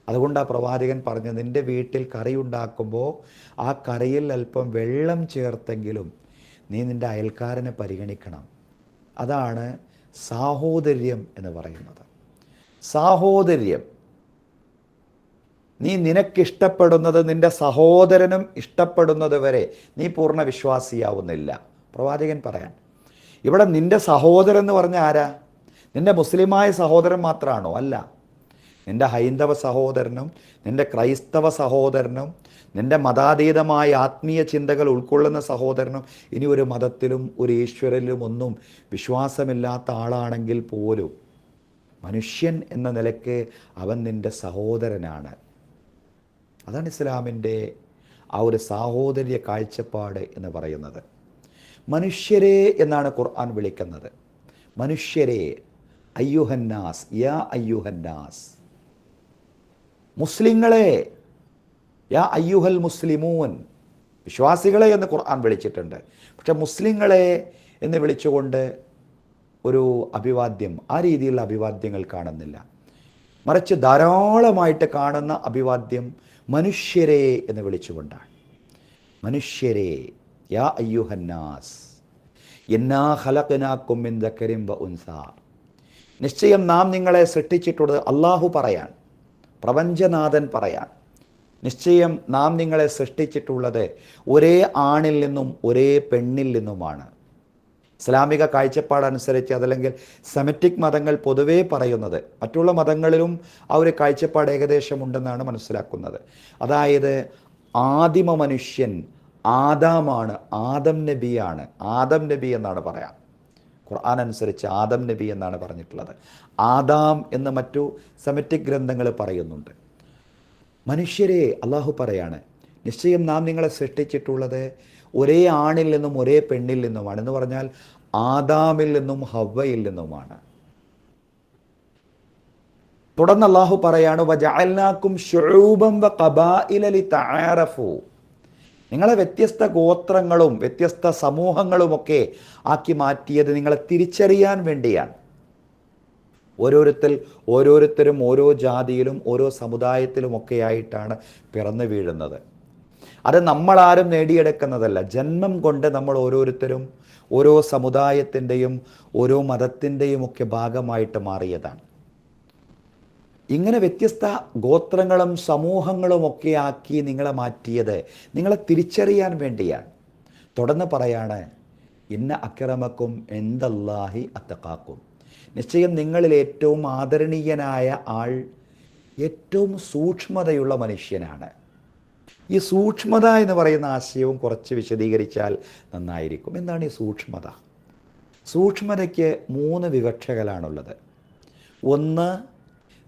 [SPEAKER 5] അതുകൊണ്ട് ആ പ്രവാചകൻ പറഞ്ഞു, നിൻ്റെ വീട്ടിൽ കറി ഉണ്ടാക്കുമ്പോൾ ആ കറിയിൽ അല്പം വെള്ളം ചേർത്തെങ്കിലും നീ നിൻ്റെ അയൽക്കാരനെ പരിഗണിക്കണം. അതാണ് സാഹോദര്യം എന്ന് പറയുന്നത്. സാഹോദര്യം. നീ നിനക്കിഷ്ടപ്പെടുന്നത് നിൻ്റെ സഹോദരനും ഇഷ്ടപ്പെടുന്നത് വരെ നീ പൂർണ്ണ വിശ്വാസിയാവുന്നില്ല. പ്രവാചകൻ പറയാൻ ഇവിടെ നിൻ്റെ സഹോദരൻ എന്ന് പറഞ്ഞാൽ ആരാ? നിൻ്റെ മുസ്ലിമായ സഹോദരൻ മാത്രമാണോ? അല്ല. നിൻ്റെ ഹൈന്ദവ സഹോദരനും നിൻ്റെ ക്രൈസ്തവ സഹോദരനും നിൻ്റെ മതാതീതമായ ആത്മീയ ചിന്തകൾ ഉൾക്കൊള്ളുന്ന സഹോദരനും ഇനി ഒരു മതത്തിലും ഒരു ഈശ്വരനിലും ഒന്നും വിശ്വാസമില്ലാത്ത ആളാണെങ്കിൽ പോലും മനുഷ്യൻ എന്ന നിലയ്ക്ക് അവൻ നിൻ്റെ സഹോദരനാണ്. അതാണ് ഇസ്ലാമിൻ്റെ ആ ഒരു സാഹോദര്യ കാഴ്ചപ്പാട് എന്ന് പറയുന്നത്. മനുഷ്യരെ എന്നാണ് ഖുർആൻ വിളിക്കുന്നത്. മനുഷ്യരെ, അയ്യുഹന്നാസ്, യാ അയ്യുഹന്നാസ്. മുസ്ലിങ്ങളെ, യാ അയ്യുഹൽ മുസ്ലിമൂൻ. വിശ്വാസികളെ എന്ന് ഖുർആൻ വിളിച്ചിട്ടുണ്ട്. പക്ഷെ മുസ്ലിങ്ങളെ എന്ന് വിളിച്ചുകൊണ്ട് ഒരു അഭിവാദ്യം, ആ രീതിയിലുള്ള അഭിവാദ്യങ്ങൾ കാണുന്നില്ല. മറിച്ച് ധാരാളമായിട്ട് കാണുന്ന അഭിവാദ്യം മനുഷ്യരെ എന്ന് വിളിച്ചുകൊണ്ടാണ്. മനുഷ്യരെ, യാ അയ്യുഹന്നാസ് ഇന്നാ ഖലഖനാകും മിൻ ദക്കരിൻ വ ഉൻസാ. നിശ്ചയം നാം നിങ്ങളെ സൃഷ്ടിച്ചിട്ടുള്ളത്, അള്ളാഹു പറയാൻ, പ്രപഞ്ചനാഥൻ പറയാൻ, നിശ്ചയം നാം നിങ്ങളെ സൃഷ്ടിച്ചിട്ടുള്ളത് ഒരേ ആണിൽ നിന്നും ഒരേ പെണ്ണിൽ നിന്നുമാണ്. ഇസ്ലാമിക കാഴ്ചപ്പാടനുസരിച്ച്, അതല്ലെങ്കിൽ സെമിറ്റിക് മതങ്ങൾ പൊതുവേ പറയുന്നത്, മറ്റുള്ള മതങ്ങളിലും ആ ഒരു കാഴ്ചപ്പാട് ഏകദേശം ഉണ്ടെന്നാണ് മനസ്സിലാക്കുന്നത്. അതായത് ആദിമ മനുഷ്യൻ ആദാമാണ്, ആദം നബിയാണ്. ആദം നബി എന്നാണ് പറയാം. ഖുർആൻ അനുസരിച്ച് ആദം നബി എന്നാണ് പറഞ്ഞിട്ടുള്ളത്. ആദാം എന്ന് മറ്റു സെമിറ്റിക് ഗ്രന്ഥങ്ങൾ പറയുന്നുണ്ട്. മനുഷ്യരെ, അള്ളാഹു പറയാണ്, നിശ്ചയം നാം നിങ്ങളെ സൃഷ്ടിച്ചിട്ടുള്ളത് ഒരേ ആണിൽ നിന്നും ഒരേ പെണ്ണിൽ നിന്നുമാണ്. എന്ന് പറഞ്ഞാൽ ആദാമിൽ നിന്നും ഹവ്വയിൽ നിന്നുമാണ്. തുടർന്ന് അള്ളാഹു പറയാണ്, വജഅൽനാകും ശുഊബൻ വ ഖബാഇല ലിതആറഫു. നിങ്ങളെ വ്യത്യസ്ത ഗോത്രങ്ങളും വ്യത്യസ്ത സമൂഹങ്ങളുമൊക്കെ ആക്കി മാറ്റിയത് നിങ്ങളെ തിരിച്ചറിയാൻ വേണ്ടിയാണ്. ഓരോരുത്തരും ഓരോ ജാതിയിലും ഓരോ സമുദായത്തിലുമൊക്കെ ആയിട്ടാണ് പിറന്നു വീഴുന്നത്. അത് നമ്മളാരും നേടിയെടുക്കുന്നതല്ല. ജന്മം കൊണ്ട് നമ്മൾ ഓരോരുത്തരും ഓരോ സമുദായത്തിൻ്റെയും ഓരോ മതത്തിൻ്റെയും ഒക്കെ ഭാഗമായിട്ട് മാറിയതാണ്. ഇങ്ങനെ വ്യത്യസ്ത ഗോത്രങ്ങളും സമൂഹങ്ങളും ഒക്കെ ആക്കി നിങ്ങളെ മാറ്റിയത് നിങ്ങളെ തിരിച്ചറിയാൻ വേണ്ടിയാണ്. തുടർന്ന് പറയാണ്, ഇന്ന അക്രമക്കും ഇൻദല്ലാഹി അത്തഖാക്കും. നിശ്ചയം നിങ്ങളിൽ ഏറ്റവും ആദരണീയനായ ആൾ ഏറ്റവും സൂക്ഷ്മതയുള്ള മനുഷ്യനാണ്. ഈ സൂക്ഷ്മത എന്ന് പറയുന്ന ആശയവും കുറച്ച് വിശദീകരിച്ചാൽ നന്നായിരിക്കും. എന്താണ് ഈ സൂക്ഷ്മത? സൂക്ഷ്മതയ്ക്ക് 3 വിവക്ഷകളാണുള്ളത്. ഒന്ന്,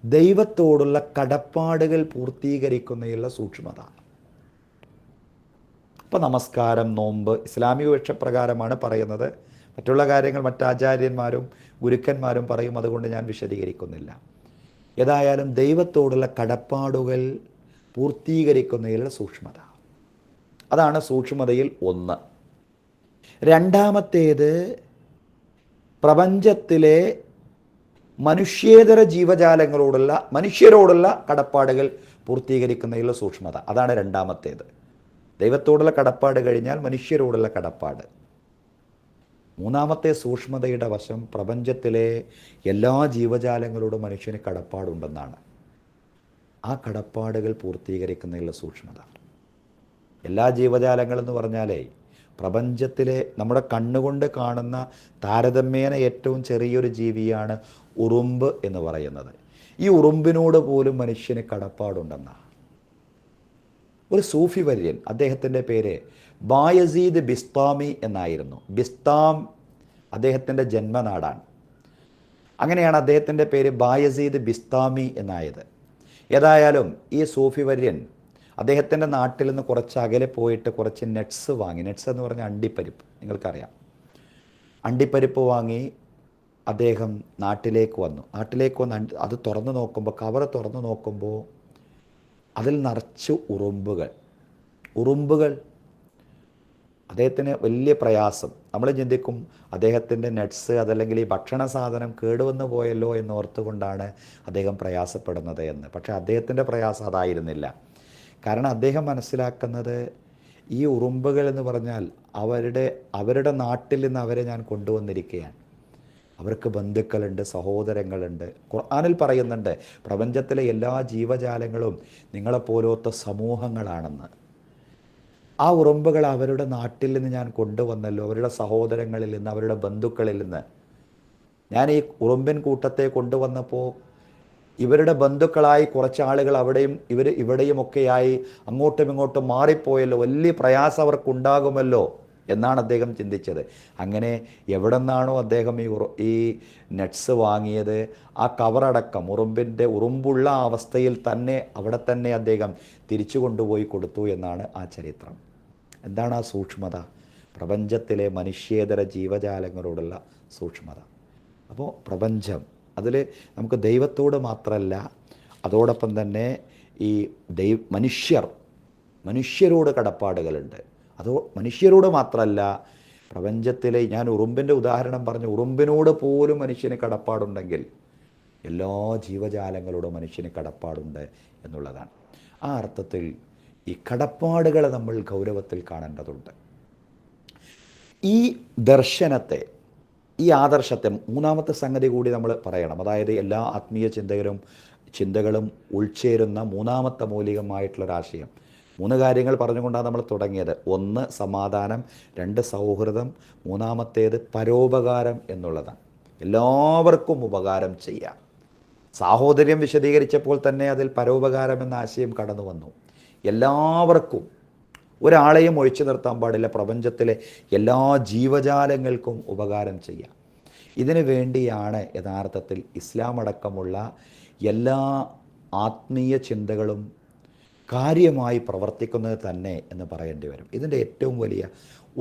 [SPEAKER 5] ദൈവത്തോടുള്ള കടപ്പാടുകൾ പൂർത്തീകരിക്കുന്നതിലുള്ള സൂക്ഷ്മത. ഇപ്പോൾ നമസ്കാരം, നോമ്പ് ഇസ്ലാമിക വിവക്ഷപ്രകാരമാണ് പറയുന്നത്. മറ്റുള്ള കാര്യങ്ങൾ മറ്റാചാര്യന്മാരും ഗുരുക്കന്മാരും പറയും, അതുകൊണ്ട് ഞാൻ വിശദീകരിക്കുന്നില്ല. ഏതായാലും ദൈവത്തോടുള്ള കടപ്പാടുകൾ പൂർത്തീകരിക്കുന്നതിലുള്ള സൂക്ഷ്മത, അതാണ് സൂക്ഷ്മതയിൽ ഒന്ന്. രണ്ടാമത്തേത്, പ്രപഞ്ചത്തിലെ മനുഷ്യേതര ജീവജാലങ്ങളോടുള്ള മനുഷ്യരോടുള്ള കടപ്പാടുകൾ പൂർത്തീകരിക്കുന്നതിലുള്ള സൂക്ഷ്മത, അതാണ് രണ്ടാമത്തേത്. ദൈവത്തോടുള്ള കടപ്പാട് കഴിഞ്ഞാൽ മനുഷ്യരോടുള്ള കടപ്പാട്. മൂന്നാമത്തെ സൂക്ഷ്മതയുടെ വശം, പ്രപഞ്ചത്തിലെ എല്ലാ ജീവജാലങ്ങളോടും മനുഷ്യന് കടപ്പാടുണ്ടെന്നാണ്. ആ കടപ്പാടുകൾ പൂർത്തീകരിക്കുന്നതിലുള്ള സൂക്ഷ്മത. എല്ലാ ജീവജാലങ്ങളെന്ന് പറഞ്ഞാലേ പ്രപഞ്ചത്തിലെ നമ്മുടെ കണ്ണുകൊണ്ട് കാണുന്ന താരതമ്യേന ഏറ്റവും ചെറിയൊരു ജീവിയാണ് ഉറുമ്പ് എന്ന് പറയുന്നത്. ഈ ഉറുമ്പിനോട് പോലും മനുഷ്യന് കടപ്പാടുണ്ടെന്നാണ്. ഒരു സൂഫി വര്യൻ, അദ്ദേഹത്തിൻ്റെ പേര് ബായസീദ് ബിസ്താമി എന്നായിരുന്നു. ബിസ്താം അദ്ദേഹത്തിൻ്റെ ജന്മനാടാണ്. അങ്ങനെയാണ് അദ്ദേഹത്തിൻ്റെ പേര് ബായസീദ് ബിസ്താമി എന്നായത്. ഏതായാലും ഈ സൂഫി വര്യൻ അദ്ദേഹത്തിൻ്റെ നാട്ടിൽ നിന്ന് കുറച്ച് അകലെ പോയിട്ട് കുറച്ച് നട്ട്സ് വാങ്ങി. നട്ട്സ് എന്ന് പറഞ്ഞാൽ അണ്ടിപ്പരിപ്പ്, നിങ്ങൾക്കറിയാം. അണ്ടിപ്പരിപ്പ് വാങ്ങി അദ്ദേഹം നാട്ടിലേക്ക് വന്നു. അത് തുറന്നു നോക്കുമ്പോൾ, കവർ തുറന്നു നോക്കുമ്പോൾ അതിൽ നിറച്ച് ഉറുമ്പുകൾ. ഉറുമ്പുകൾ. അദ്ദേഹത്തിന് വലിയ പ്രയാസം. നമ്മൾ ചിന്തിക്കും അദ്ദേഹത്തിൻ്റെ നട്ട്സ് അതല്ലെങ്കിൽ ഈ ഭക്ഷണ സാധനം കേടുവന്നു പോയല്ലോ എന്നോർത്തുകൊണ്ടാണ് അദ്ദേഹം പ്രയാസപ്പെടുന്നത് എന്ന്. പക്ഷേ അദ്ദേഹത്തിൻ്റെ പ്രയാസം അതായിരുന്നില്ല. കാരണം അദ്ദേഹം മനസ്സിലാക്കുന്നത് ഈ ഉറുമ്പുകൾ എന്ന് പറഞ്ഞാൽ അവരുടെ നാട്ടിൽ നിന്ന് അവരെ ഞാൻ കൊണ്ടുവന്നിരിക്കുകയാണ്. അവർക്ക് ബന്ധുക്കളുണ്ട്, സഹോദരങ്ങളുണ്ട്. ഖുർആനിൽ പറയുന്നുണ്ട് പ്രപഞ്ചത്തിലെ എല്ലാ ജീവജാലങ്ങളും നിങ്ങളെപ്പോലത്തെ സമൂഹങ്ങളാണെന്ന്. ആ ഉറുമ്പുകൾ അവരുടെ നാട്ടിൽ നിന്ന് ഞാൻ കൊണ്ടുവന്നല്ലോ, അവരുടെ സഹോദരങ്ങളിൽ നിന്ന്, അവരുടെ ബന്ധുക്കളിൽ നിന്ന്. ഞാൻ ഈ ഉറുമ്പിൻ കൂട്ടത്തെ കൊണ്ടുവന്നപ്പോൾ ഇവരുടെ ബന്ധുക്കളായി കുറച്ച് ആളുകൾ അവിടെയും ഇവിടെയുമൊക്കെയായി അങ്ങോട്ടും ഇങ്ങോട്ടും മാറിപ്പോയല്ലോ, വലിയ പ്രയാസം അവർക്കുണ്ടാകുമല്ലോ എന്നാണ് അദ്ദേഹം ചിന്തിച്ചത്. അങ്ങനെ എവിടെ നിന്നാണോ അദ്ദേഹം ഈ നട്ട്സ് വാങ്ങിയത്, ആ കവറടക്കം ഉറുമ്പുള്ള അവസ്ഥയിൽ തന്നെ അവിടെ തന്നെ അദ്ദേഹം തിരിച്ചു കൊണ്ടുപോയി കൊടുത്തു എന്നാണ് ആ ചരിത്രം. എന്താണ് ആ സൂക്ഷ്മത? പ്രപഞ്ചത്തിലെ മനുഷ്യേതര ജീവജാലങ്ങളോടുള്ള സൂക്ഷ്മത. അപ്പോൾ പ്രപഞ്ചം അതിൽ നമുക്ക് ദൈവത്തോട് മാത്രമല്ല, അതോടൊപ്പം തന്നെ ഈ മനുഷ്യരോട് കടപ്പാടുകളുണ്ട്. അതോ മനുഷ്യരോട് മാത്രമല്ല, പ്രപഞ്ചത്തിലെ, ഞാൻ ഉറുമ്പിൻ്റെ ഉദാഹരണം പറഞ്ഞു, ഉറുമ്പിനോട് പോലും മനുഷ്യന് കടപ്പാടുണ്ടെങ്കിൽ എല്ലാ ജീവജാലങ്ങളോടും മനുഷ്യന് കടപ്പാടുണ്ട് എന്നുള്ളതാണ്. ആ അർത്ഥത്തിൽ ഈ കടപ്പാടുകളെ നമ്മൾ ഗൗരവത്തിൽ കാണേണ്ടതുണ്ട്. ഈ ദർശനത്തെ, ഈ ആദർശത്തെ, മൂന്നാമത്തെ സംഗതി കൂടി നമ്മൾ പറയണം. അതായത് എല്ലാ ആത്മീയ ചിന്തകളും ഉൾച്ചേരുന്ന മൂന്നാമത്തെ മൗലികമായിട്ടുള്ളൊരാശയം. 3 കാര്യങ്ങൾ പറഞ്ഞുകൊണ്ടാണ് നമ്മൾ തുടങ്ങിയത്. 1 സമാധാനം, 2 സൗഹൃദം, 3-ത്തേത് പരോപകാരം എന്നുള്ളതാണ്. എല്ലാവർക്കും ഉപകാരം ചെയ്യാം. സാഹോദര്യം വിശദീകരിച്ചപ്പോൾ തന്നെ അതിൽ പരോപകാരം എന്ന ആശയം കടന്നു വന്നു. എല്ലാവർക്കും, ഒരാളെയും ഒഴിച്ചു നിർത്താൻ പാടില്ല. പ്രപഞ്ചത്തിലെ എല്ലാ ജീവജാലങ്ങൾക്കും ഉപകാരം ചെയ്യാം. ഇതിനു വേണ്ടിയാണ് യഥാർത്ഥത്തിൽ ഇസ്ലാം അടക്കമുള്ള എല്ലാ ആത്മീയ ചിന്തകളും കാര്യമായി പ്രവർത്തിക്കുന്നത് തന്നെ എന്ന് പറയേണ്ടി വരും. ഇതിൻ്റെ ഏറ്റവും വലിയ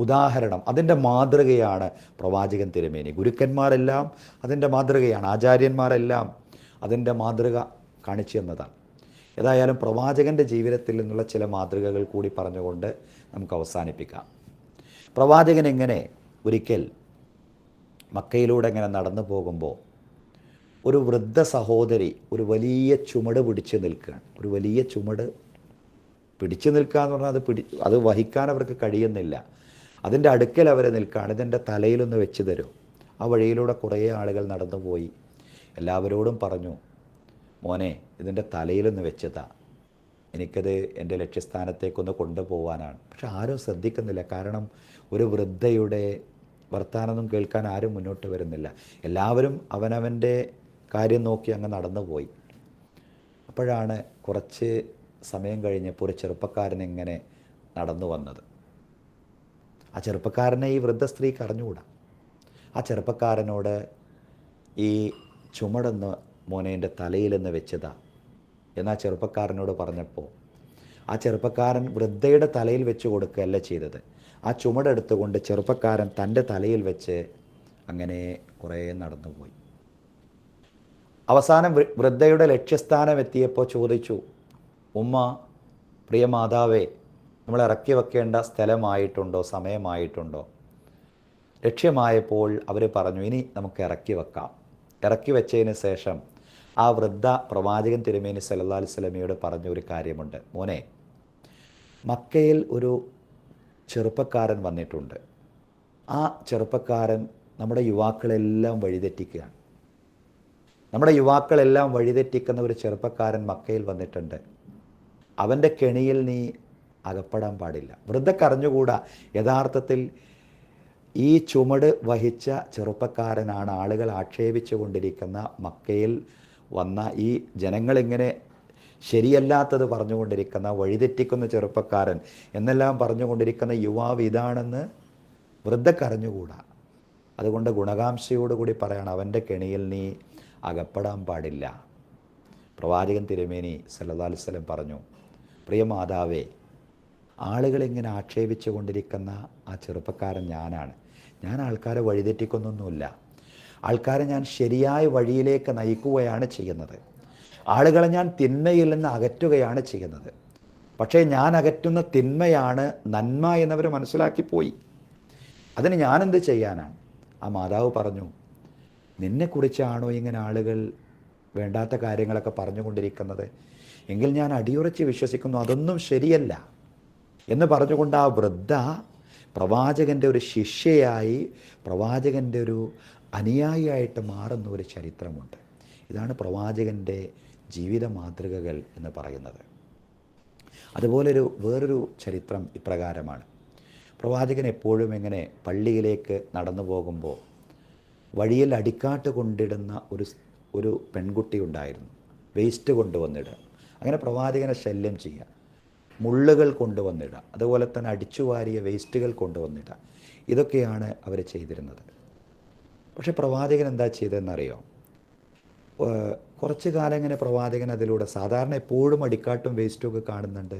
[SPEAKER 5] ഉദാഹരണം, അതിൻ്റെ മാതൃകയാണ് പ്രവാചകൻ തിരുമേനി. ഗുരുക്കന്മാരെല്ലാം അതിൻ്റെ മാതൃകയാണ്, ആചാര്യന്മാരെല്ലാം അതിൻ്റെ മാതൃക കാണിച്ചു തന്നതാണ്. ഏതായാലും പ്രവാചകൻ്റെ ജീവിതത്തിൽ നിന്നുള്ള ചില മാതൃകകൾ കൂടി പറഞ്ഞുകൊണ്ട് നമുക്ക് അവസാനിപ്പിക്കാം. പ്രവാചകൻ എങ്ങനെ ഒരിക്കൽ മക്കയിലൂടെ ഇങ്ങനെ നടന്നു പോകുമ്പോൾ ഒരു വൃദ്ധ സഹോദരി ഒരു വലിയ ചുമട് പിടിച്ച് നിൽക്കുകയാണ്. ഒരു വലിയ ചുമട് പിടിച്ചു നിൽക്കുക എന്ന് പറഞ്ഞാൽ അത് വഹിക്കാൻ അവർക്ക് കഴിയുന്നില്ല. അതിൻ്റെ അടുക്കൽ അവർ നിൽക്കുകയാണ്. ഇതെൻ്റെ തലയിലൊന്ന് വെച്ച് തരും. ആ വഴിയിലൂടെ കുറേ ആളുകൾ നടന്നു പോയി. എല്ലാവരോടും പറഞ്ഞു, മോനെ ഇതിൻ്റെ തലയിലൊന്ന് വെച്ചതാ, എനിക്കത് എൻ്റെ ലക്ഷ്യസ്ഥാനത്തേക്കൊന്ന് കൊണ്ടുപോകാനാണ്. പക്ഷെ ആരും ശ്രദ്ധിക്കുന്നില്ല. കാരണം ഒരു വൃദ്ധയുടെ വർത്തമാനമൊന്നും കേൾക്കാൻ ആരും മുന്നോട്ട് വരുന്നില്ല. എല്ലാവരും അവനവൻ്റെ കാര്യം നോക്കി അങ്ങ് നടന്നു പോയി. അപ്പോഴാണ് കുറച്ച് സമയം കഴിഞ്ഞപ്പോൾ ഒരു ചെറുപ്പക്കാരൻ ഇങ്ങനെ നടന്നു വന്നത്. ആ ചെറുപ്പക്കാരനെ ഈ വൃദ്ധ സ്ത്രീക്ക് അറിഞ്ഞുകൂടാ. ആ ചെറുപ്പക്കാരനോട് ഈ ചുമടൊന്ന് മോനെ എൻ്റെ തലയിലെന്ന് വെച്ചതാ എന്നാ ചെറുപ്പക്കാരനോട് പറഞ്ഞപ്പോൾ ആ ചെറുപ്പക്കാരൻ വൃദ്ധയുടെ തലയിൽ വെച്ച് കൊടുക്കുകയല്ല ചെയ്തത്. ആ ചുമടെടുത്തുകൊണ്ട് ചെറുപ്പക്കാരൻ തൻ്റെ തലയിൽ വെച്ച് അങ്ങനെ കുറേ നടന്നുപോയി. അവസാനം വൃദ്ധയുടെ ലക്ഷ്യസ്ഥാനം എത്തിയപ്പോൾ ചോദിച്ചു, ഉമ്മ, പ്രിയ മാതാവേ, നമ്മൾ ഇറക്കി വെക്കേണ്ട സ്ഥലമായിട്ടുണ്ടോ, സമയമായിട്ടുണ്ടോ? ലക്ഷ്യമായപ്പോൾ അവർ പറഞ്ഞു, ഇനി നമുക്ക് ഇറക്കി വെക്കാം. ഇറക്കി വെച്ചതിന് ശേഷം ആ വൃദ്ധ പ്രവാചകൻ തിരുമേനി സല്ലല്ലാഹു അലൈഹി വസല്ലമയോട് പറഞ്ഞൊരു കാര്യമുണ്ട്. മോനെ, മക്കയിൽ ഒരു ചെറുപ്പക്കാരൻ വന്നിട്ടുണ്ട്. ആ ചെറുപ്പക്കാരൻ നമ്മുടെ യുവാക്കളെല്ലാം വഴിതെറ്റിക്കുകയാണ്. നമ്മുടെ യുവാക്കളെല്ലാം വഴിതെറ്റിക്കുന്ന ഒരു ചെറുപ്പക്കാരൻ മക്കയിൽ വന്നിട്ടുണ്ട്. അവൻ്റെ കെണിയിൽ നീ അകപ്പെടാൻ പാടില്ല. വൃദ്ധക്കറിഞ്ഞുകൂടാ യഥാർത്ഥത്തിൽ ഈ ചുമട് വഹിച്ച ചെറുപ്പക്കാരനാണ് ആളുകൾ ആക്ഷേപിച്ചു കൊണ്ടിരിക്കുന്ന, മക്കയിൽ വന്ന ഈ ജനങ്ങളിങ്ങനെ ശരിയല്ലാത്തത് പറഞ്ഞുകൊണ്ടിരിക്കുന്ന, വഴിതെറ്റിക്കുന്ന ചെറുപ്പക്കാരൻ എന്നെല്ലാം പറഞ്ഞുകൊണ്ടിരിക്കുന്ന യുവാവ് ഇതാണെന്ന് വൃദ്ധക്കറിഞ്ഞുകൂടാ. അതുകൊണ്ട് ഗുണകാംക്ഷയോടുകൂടി പറയണം, അവൻ്റെ കെണിയിൽ നീ അകപ്പെടാൻ പാടില്ല. പ്രവാചകൻ തിരുമേനി സല്ലല്ലാഹു അലൈഹി വസല്ലം പറഞ്ഞു, പ്രിയ മാതാവേ, ആളുകളിങ്ങനെ ആക്ഷേപിച്ചു കൊണ്ടിരിക്കുന്ന ആ ചെറുപ്പക്കാരൻ ഞാനാണ്. ഞാൻ ആൾക്കാരെ വഴിതെറ്റിക്കൊന്നൊന്നുമില്ല. ആൾക്കാരെ ഞാൻ ശരിയായ വഴിയിലേക്ക് നയിക്കുകയാണ് ചെയ്യുന്നത്. ആളുകളെ ഞാൻ തിന്മയിൽ നിന്ന് അകറ്റുകയാണ് ചെയ്യുന്നത്. പക്ഷേ ഞാൻ അകറ്റുന്ന തിന്മയാണ് നന്മ എന്നവർ മനസ്സിലാക്കിപ്പോയി. അതിന് ഞാനെന്ത് ചെയ്യാനാണ്? ആ മാതാവ് പറഞ്ഞു, നിന്നെക്കുറിച്ചാണോ ഇങ്ങനെ ആളുകൾ വേണ്ടാത്ത കാര്യങ്ങളൊക്കെ പറഞ്ഞുകൊണ്ടിരിക്കുന്നത്? എങ്കിൽ ഞാൻ അടിയുറച്ച് വിശ്വസിക്കുന്നു അതൊന്നും ശരിയല്ല എന്ന് പറഞ്ഞുകൊണ്ട് ആ വൃദ്ധ പ്രവാചകൻ്റെ ഒരു ശിഷ്യയായി, പ്രവാചകൻ്റെ ഒരു അനുയായിയായിട്ട് മാറുന്ന ഒരു ചരിത്രമുണ്ട്. ഇതാണ് പ്രവാചകൻ്റെ ജീവിത മാതൃകകൾ എന്ന് പറയുന്നത്. അതുപോലൊരു വേറൊരു ചരിത്രം ഇപ്രകാരമാണ്. പ്രവാചകൻ എപ്പോഴും ഇങ്ങനെ പള്ളിയിലേക്ക് നടന്നു പോകുമ്പോൾ വഴിയിൽ അടിക്കാട്ട് കൊണ്ടിടുന്ന ഒരു പെൺകുട്ടി ഉണ്ടായിരുന്നു. വേസ്റ്റ് കൊണ്ടുവന്നിടുക, അങ്ങനെ പ്രവാചകനെ ശല്യം ചെയ്യുക. മുള്ളുകൾ കൊണ്ടുവന്നിടുക, അതുപോലെ തന്നെ അടിച്ചു വാരിയ വേസ്റ്റുകൾ കൊണ്ടുവന്നിടുക. ഇതൊക്കെയാണ് അവർ ചെയ്തിരുന്നത്. പക്ഷെ പ്രവാചകൻ എന്താ ചെയ്തതെന്നറിയോ? കുറച്ച് കാലം ഇങ്ങനെ പ്രവാചകൻ അതിലൂടെ, സാധാരണ എപ്പോഴും അടിക്കാട്ടും വേസ്റ്റും ഒക്കെ കാണുന്നുണ്ട്,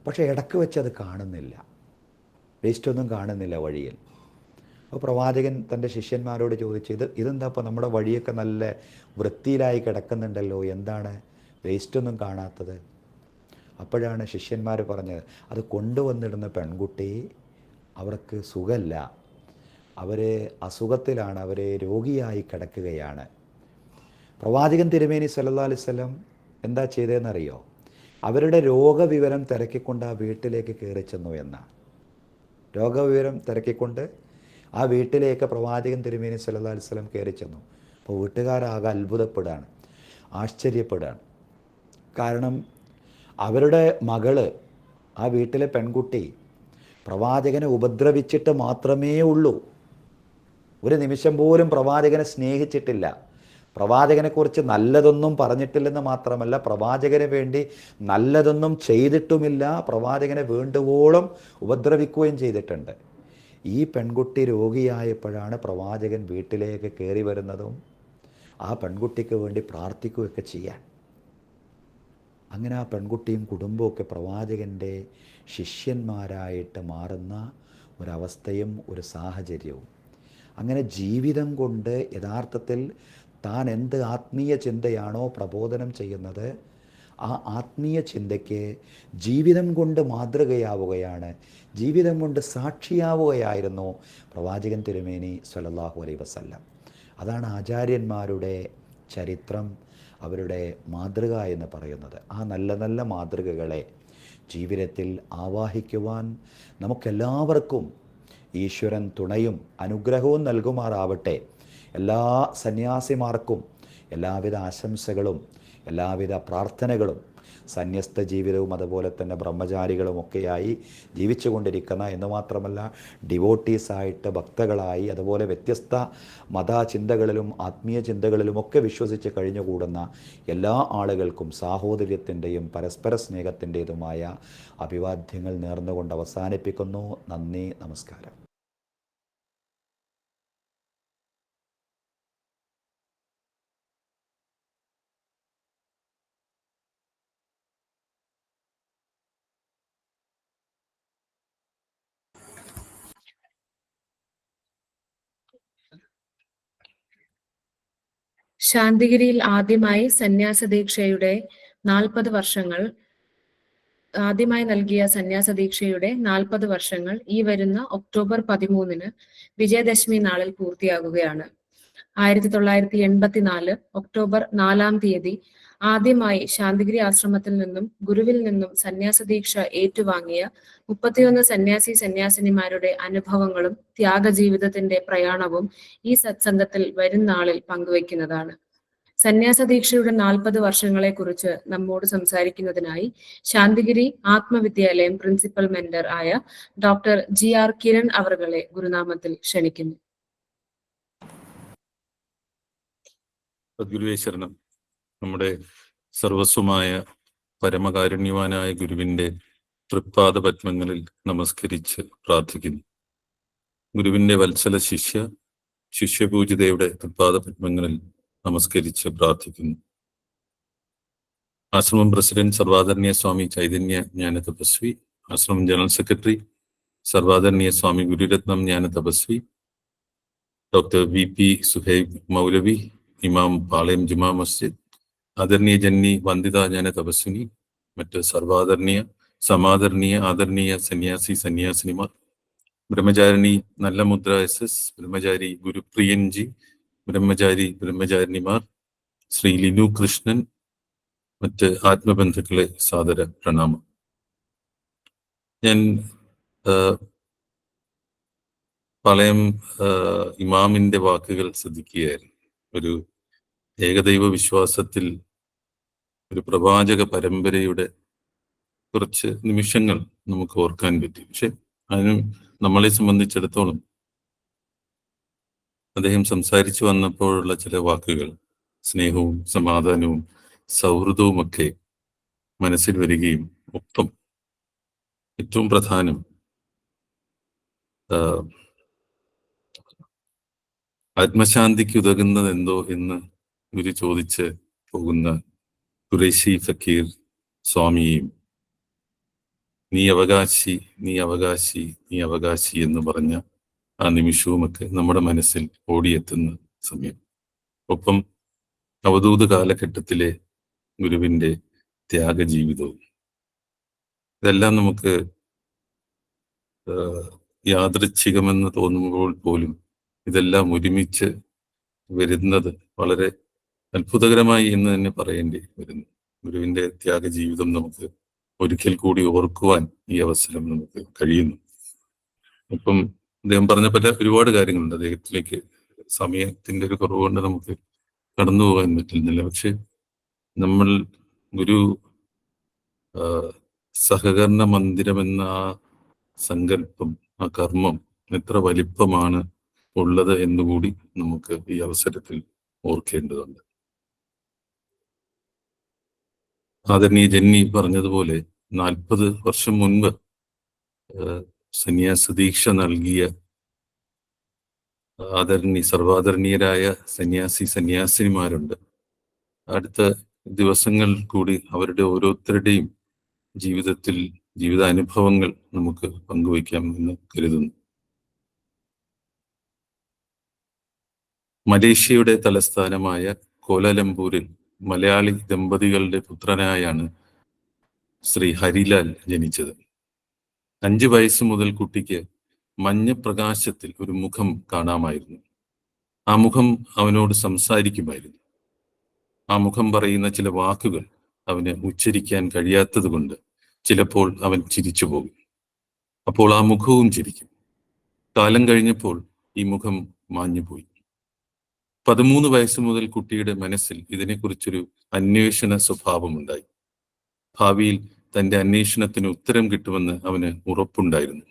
[SPEAKER 5] പക്ഷേ ഇടയ്ക്ക് വെച്ച് അത് കാണുന്നില്ല, വേസ്റ്റൊന്നും കാണുന്നില്ല വഴിയിൽ. അപ്പോൾ പ്രവാചകൻ തൻ്റെ ശിഷ്യന്മാരോട് ചോദിച്ചു, ഇതെന്താ ഇപ്പോൾ നമ്മുടെ വഴിയൊക്കെ നല്ല വൃത്തിയിലായി കിടക്കുന്നുണ്ടല്ലോ, എന്താണ് വേസ്റ്റൊന്നും കാണാത്തത്? അപ്പോഴാണ് ശിഷ്യന്മാർ പറഞ്ഞത്, അത് കൊണ്ടുവന്നിടുന്ന പെൺകുട്ടി അവർക്ക് സുഖമില്ല, അവർ അസുഖത്തിലാണ്, അവർ രോഗിയായി കിടക്കുകയാണ്. പ്രവാചകൻ തിരുമേനി സല്ലല്ലാഹു അലൈഹി വസല്ലം എന്താ ചെയ്തതെന്നറിയോ? അവരുടെ രോഗവിവരം തിരക്കിക്കൊണ്ട് ആ വീട്ടിലേക്ക് കയറി ചെന്നു എന്നാണ്. രോഗവിവരം തിരക്കിക്കൊണ്ട് ആ വീട്ടിലേക്ക് പ്രവാചകൻ തിരുമേനി സല്ലല്ലാഹു അലൈഹി വസല്ലം കയറി ചെന്നു. അപ്പോൾ വീട്ടുകാരാകെ അത്ഭുതപ്പെടുകയാണ്, ആശ്ചര്യപ്പെടുകയാണ്. കാരണം അവരുടെ മകള്, ആ വീട്ടിലെ പെൺകുട്ടി പ്രവാചകനെ ഉപദ്രവിച്ചിട്ട് മാത്രമേ ഉള്ളൂ. ഒരു നിമിഷം പോലും പ്രവാചകനെ സ്നേഹിച്ചിട്ടില്ല, പ്രവാചകനെക്കുറിച്ച് നല്ലതൊന്നും പറഞ്ഞിട്ടില്ലെന്ന് മാത്രമല്ല, പ്രവാചകന് വേണ്ടി നല്ലതൊന്നും ചെയ്തിട്ടുമില്ല, പ്രവാചകനെ വേണ്ടുവോളം ഉപദ്രവിക്കുകയും ചെയ്തിട്ടുണ്ട്. ഈ പെൺകുട്ടി രോഗിയായപ്പോഴാണ് പ്രവാചകൻ വീട്ടിലേക്ക് കയറി വരുന്നതും ആ പെൺകുട്ടിക്ക് വേണ്ടി പ്രാർത്ഥിക്കുകയൊക്കെ ചെയ്യാൻ. അങ്ങനെ ആ പെൺകുട്ടിയും കുടുംബമൊക്കെ പ്രവാചകൻ്റെ ശിഷ്യന്മാരായിട്ട് മാറുന്ന ഒരവസ്ഥയും ഒരു സാഹചര്യവും. അങ്ങനെ ജീവിതം കൊണ്ട് യഥാർത്ഥത്തിൽ താൻ എന്ത് ആത്മീയ ചിന്തയാണോ പ്രബോധനം ചെയ്യുന്നത്, ആ ആത്മീയ ചിന്തയ്ക്ക് ജീവിതം കൊണ്ട് മാതൃകയാവുകയാണ്, ജീവിതം കൊണ്ട് സാക്ഷിയാവുകയായിരുന്നു പ്രവാചകൻ തിരുമേനി സ്വല്ലല്ലാഹു അലൈഹി വസല്ലം. അതാണ് ആചാര്യന്മാരുടെ ചരിത്രം, അവരുടെ മാതൃക എന്ന് പറയുന്നത്. ആ നല്ല നല്ല മാതൃകകളെ ജീവിതത്തിൽ ആവാഹിക്കുവാൻ നമുക്കെല്ലാവർക്കും ഈശ്വരൻ തുണയും അനുഗ്രഹവും നൽകുമാറാവട്ടെ. എല്ലാ സന്യാസിമാർക്കും എല്ലാവിധ ആശംസകളും എല്ലാവിധ പ്രാർത്ഥനകളും. സന്യസ്ത ജീവിതവും അതുപോലെ തന്നെ ബ്രഹ്മചാരികളുമൊക്കെയായി ജീവിച്ചു കൊണ്ടിരിക്കുന്ന, എന്ന് മാത്രമല്ല ഡിവോട്ടീസായിട്ട് ഭക്തകളായി, അതുപോലെ വ്യത്യസ്ത മതചിന്തകളിലും ആത്മീയ ചിന്തകളിലുമൊക്കെ വിശ്വസിച്ച് കഴിഞ്ഞുകൂടുന്ന എല്ലാ ആളുകൾക്കും സാഹോദര്യത്തിൻ്റെയും പരസ്പര സ്നേഹത്തിൻ്റെതുമായ അഭിവാദ്യങ്ങൾ നേർന്നുകൊണ്ട് അവസാനിപ്പിക്കുന്നു. നന്ദി, നമസ്കാരം.
[SPEAKER 2] ശാന്തിഗിരിയിൽ ആദ്യമായി സന്യാസദീക്ഷയുടെ 40 വർഷങ്ങൾ നൽകിയ സന്യാസദീക്ഷയുടെ 40 വർഷങ്ങൾ ഈ വരുന്ന ഒക്ടോബർ 13 വിജയദശമി നാളിൽ പൂർത്തിയാകുകയാണ്. 1984 ഒക്ടോബർ 4 ആദ്യമായി ശാന്തിഗിരി ആശ്രമത്തിൽ നിന്നും ഗുരുവിൽ നിന്നും സന്യാസദീക്ഷ ഏറ്റുവാങ്ങിയ 31 സന്യാസിനിമാരുടെ അനുഭവങ്ങളും ത്യാഗജീവിതത്തിന്റെ പ്രയാണവും ഈ സത്സംഗത്തിൽ വരും നാളിൽ പങ്കുവയ്ക്കുന്നതാണ്. സന്യാസദീക്ഷയുടെ 40 വർഷങ്ങളെ കുറിച്ച് നമ്മോട് സംസാരിക്കുന്നതിനായി ശാന്തിഗിരി ആത്മവിദ്യാലയം പ്രിൻസിപ്പൽ മെന്റർ ആയ ഡോക്ടർ GR കിരൺ അവർകളെ ഗുരുനാമത്തിൽ ക്ഷണിക്കുന്നു.
[SPEAKER 6] സദ്ഗുരുവേ ശരണം. നമ്മുടെ സർവസ്വമായ പരമകാരുണ്യവാനായ ഗുരുവിന്റെ തൃപ്പാദ പത്മങ്ങളിൽ നമസ്കരിച്ച് പ്രാർത്ഥിക്കുന്നു. ഗുരുവിന്റെ വത്സല ശിഷ്യപൂജിതയുടെ തൃപ്പാദ പത്മങ്ങളിൽ നമസ്കരിച്ച് പ്രാർത്ഥിക്കുന്നു. ആശ്രമം പ്രസിഡന്റ് സർവാദരണീയ സ്വാമി ചൈതന്യ ജ്ഞാന തപസ്വി, ആശ്രമം ജനറൽ സെക്രട്ടറി സർവാദരണീയ സ്വാമി ഗുരുരത്നം ജ്ഞാന തപസ്വി, ഡോക്ടർ VP സുഹൈബ് മൗലവി, ഇമാം പാളയം ജുമാ മസ്ജിദ്, ആദരണീയ ജന്നി വന്ദിത ജ്ഞാന തപസ്വിനി, മറ്റ് സർവാദരണീയ സമാദരണീയ ആദരണീയ സന്യാസി സന്യാസിനിമാർ, ബ്രഹ്മചാരിണി നല്ല മുദ്ര SS, ബ്രഹ്മചാരി ഗുരുപ്രിയൻജി, ബ്രഹ്മചാരിണിമാർ, ശ്രീ ലിനു കൃഷ്ണൻ, മറ്റ് ആത്മബന്ധുക്കളെ സാദര പ്രണാമം. ഞാൻ പാളയം ഇമാമിന്റെ വാക്കുകൾ ശ്രദ്ധിക്കുകയായിരുന്നു. ഒരു ഏകദൈവ വിശ്വാസത്തിൽ ഒരു പ്രവാചക പരമ്പരയുടെ കുറച്ച് നിമിഷങ്ങൾ നമുക്ക് ഓർക്കാൻ പറ്റി. പക്ഷെ അതിന് നമ്മളെ സംബന്ധിച്ചിടത്തോളം അദ്ദേഹം സംസാരിച്ചു വന്നപ്പോഴുള്ള ചില വാക്കുകൾ സ്നേഹവും സമാധാനവും സൗഹൃദവുമൊക്കെ മനസ്സിൽ വരികയും ഒപ്പം ഏറ്റവും പ്രധാനം ആത്മശാന്തിക്ക് ഉതകുന്നത് എന്തോ എന്ന് ഇവര് ചോദിച്ച് പോകുന്ന ഖുറൈശി ഫക്കീർ സ്വാമിയെയും നീ അവകാശി നീ അവകാശി നീ അവകാശി എന്ന് പറഞ്ഞ ആ നിമിഷവുമൊക്കെ നമ്മുടെ മനസ്സിൽ ഓടിയെത്തുന്ന സമയം. ഒപ്പം അവധൂത കാലഘട്ടത്തിലെ ഗുരുവിന്റെ ത്യാഗജീവിതവും ഇതെല്ലാം നമുക്ക് യാദൃച്ഛികമെന്ന് തോന്നുമ്പോൾ പോലും ഇതെല്ലാം ഒരുമിച്ച് വരുന്നത് വളരെ അത്ഭുതകരമായി എന്ന് തന്നെ പറയേണ്ടി വരുന്നു. ഗുരുവിന്റെ ത്യാഗജീവിതം നമുക്ക് ഒരിക്കൽ കൂടി ഓർക്കുവാൻ ഈ അവസരം നമുക്ക് കഴിയുന്നു. അപ്പം അദ്ദേഹം പറഞ്ഞ ഒരുപാട് കാര്യങ്ങളുണ്ട്. അദ്ദേഹത്തിലേക്ക് സമയത്തിന്റെ ഒരു കുറവുകൊണ്ട് നമുക്ക് കടന്നു പോകാൻ പറ്റുന്നില്ല. പക്ഷെ നമ്മൾ ഗുരു സഹകരണ മന്ദിരം എന്ന ആ സങ്കല്പം, ആ കർമ്മം എത്ര വലിപ്പമാണ് ഉള്ളത് എന്നുകൂടി നമുക്ക് ഈ അവസരത്തിൽ ഓർക്കേണ്ടതുണ്ട്. ആദരണീയ ജന്നി പറഞ്ഞതുപോലെ 40 വർഷം മുൻപ് സന്യാസ ദീക്ഷ നൽകിയ സർവാദരണീയരായ സന്യാസി സന്യാസിനിമാരുണ്ട്. അടുത്ത ദിവസങ്ങൾ കൂടി അവരുടെ ഓരോരുത്തരുടെയും ജീവിതാനുഭവങ്ങൾ നമുക്ക് പങ്കുവയ്ക്കാം എന്ന് കരുതുന്നു. മലേഷ്യയുടെ തലസ്ഥാനമായ കോലാലംപൂരിൽ മലയാളി ദമ്പതികളുടെ പുത്രനായാണ് ശ്രീ ഹരിലാൽ ജനിച്ചത്. 5 വയസ്സ് മുതൽ കുട്ടിക്ക് മഞ്ഞപ്രകാശത്തിൽ ഒരു മുഖം കാണാമായിരുന്നു. ആ മുഖം അവനോട് സംസാരിക്കുമായിരുന്നു. ആ മുഖം പറയുന്ന ചില വാക്കുകൾ അവന് ഉച്ചരിക്കാൻ കഴിയാത്തത് കൊണ്ട് ചിലപ്പോൾ അവൻ ചിരിച്ചു പോകും. അപ്പോൾ ആ മുഖവും ചിരിക്കും. കാലം കഴിഞ്ഞപ്പോൾ ഈ മുഖം മാഞ്ഞുപോയി. 13 വയസ്സ് മുതൽ കുട്ടിയുടെ മനസ്സിൽ ഇതിനെക്കുറിച്ചൊരു അന്വേഷണ സ്വഭാവമുണ്ടായി. ഭാവിയിൽ തന്റെ അന്വേഷണത്തിന് ഉത്തരം കിട്ടുമെന്ന് അവന് ഉറപ്പുണ്ടായിരുന്നു.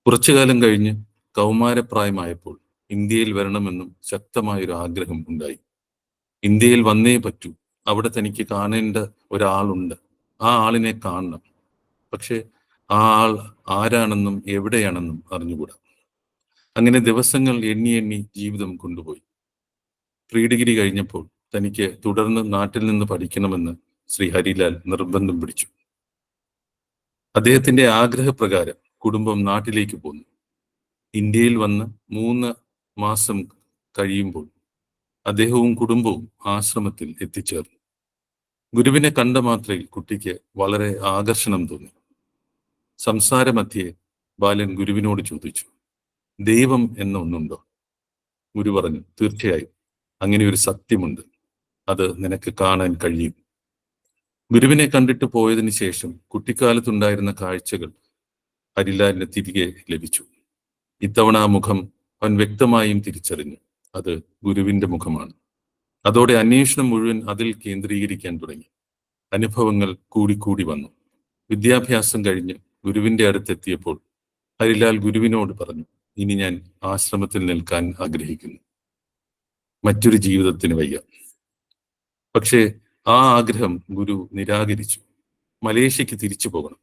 [SPEAKER 6] കുറച്ചു കാലം കഴിഞ്ഞ് കൗമാരപ്രായമായപ്പോൾ ഇന്ത്യയിൽ വരണമെന്നും ശക്തമായൊരു ആഗ്രഹം ഉണ്ടായി. ഇന്ത്യയിൽ വന്നേ പറ്റൂ, അവിടെ തനിക്ക് കാണേണ്ട ഒരാളുണ്ട്, ആ ആളിനെ കാണണം. പക്ഷെ ആ ആൾ ആരാണെന്നും എവിടെയാണെന്നും അറിഞ്ഞുകൂടാ. അങ്ങനെ ദിവസങ്ങൾ എണ്ണി എണ്ണി ജീവിതം കൊണ്ടുപോയി. പ്രീ ഡിഗ്രി കഴിഞ്ഞപ്പോൾ തനിക്ക് തുടർന്ന് നാട്ടിൽ നിന്ന് പഠിക്കണമെന്ന് ശ്രീ ഹരിലാൽ നിർബന്ധം പിടിച്ചു. അദ്ദേഹത്തിന്റെ ആഗ്രഹപ്രകാരം കുടുംബം നാട്ടിലേക്ക് പോന്നു. ഇന്ത്യയിൽ വന്ന് 3 മാസം കഴിയുമ്പോൾ അദ്ദേഹവും കുടുംബവും ആശ്രമത്തിൽ എത്തിച്ചേർന്നു. ഗുരുവിനെ കണ്ട മാത്രയിൽ കുട്ടിക്ക് വളരെ ആകർഷണം തോന്നി. സംസാരമധ്യേ ബാലൻ ഗുരുവിനോട് ചോദിച്ചു, ദൈവം എന്ന ഒന്നുണ്ടോ? ഗുരു പറഞ്ഞു, തീർച്ചയായും അങ്ങനെ ഒരു സത്യമുണ്ട്, അത് നിനക്ക് കാണാൻ കഴിയും. ഗുരുവിനെ കണ്ടിട്ട് പോയതിനു ശേഷം കുട്ടിക്കാലത്തുണ്ടായിരുന്ന കാഴ്ചകൾ ഹരിലാലിന് തിരികെ ലഭിച്ചു. ഇത്തവണ ആ മുഖം അവൻ വ്യക്തമായും തിരിച്ചറിഞ്ഞു. അത് ഗുരുവിന്റെ മുഖമാണ്. അതോടെ അന്വേഷണം മുഴുവൻ അതിൽ കേന്ദ്രീകരിക്കാൻ തുടങ്ങി. അനുഭവങ്ങൾ കൂടിക്കൂടി വന്നു. വിദ്യാഭ്യാസം കഴിഞ്ഞ് ഗുരുവിന്റെ അടുത്തെത്തിയപ്പോൾ ഹരിലാൽ ഗുരുവിനോട് പറഞ്ഞു, ഇനി ഞാൻ ആശ്രമത്തിൽ നിൽക്കാൻ ആഗ്രഹിക്കുന്നു, മറ്റൊരു ജീവിതത്തിന് വയ്യ. പക്ഷേ ആ ആഗ്രഹം ഗുരു നിരാകരിച്ചു. മലേഷ്യക്ക് തിരിച്ചു പോകണം,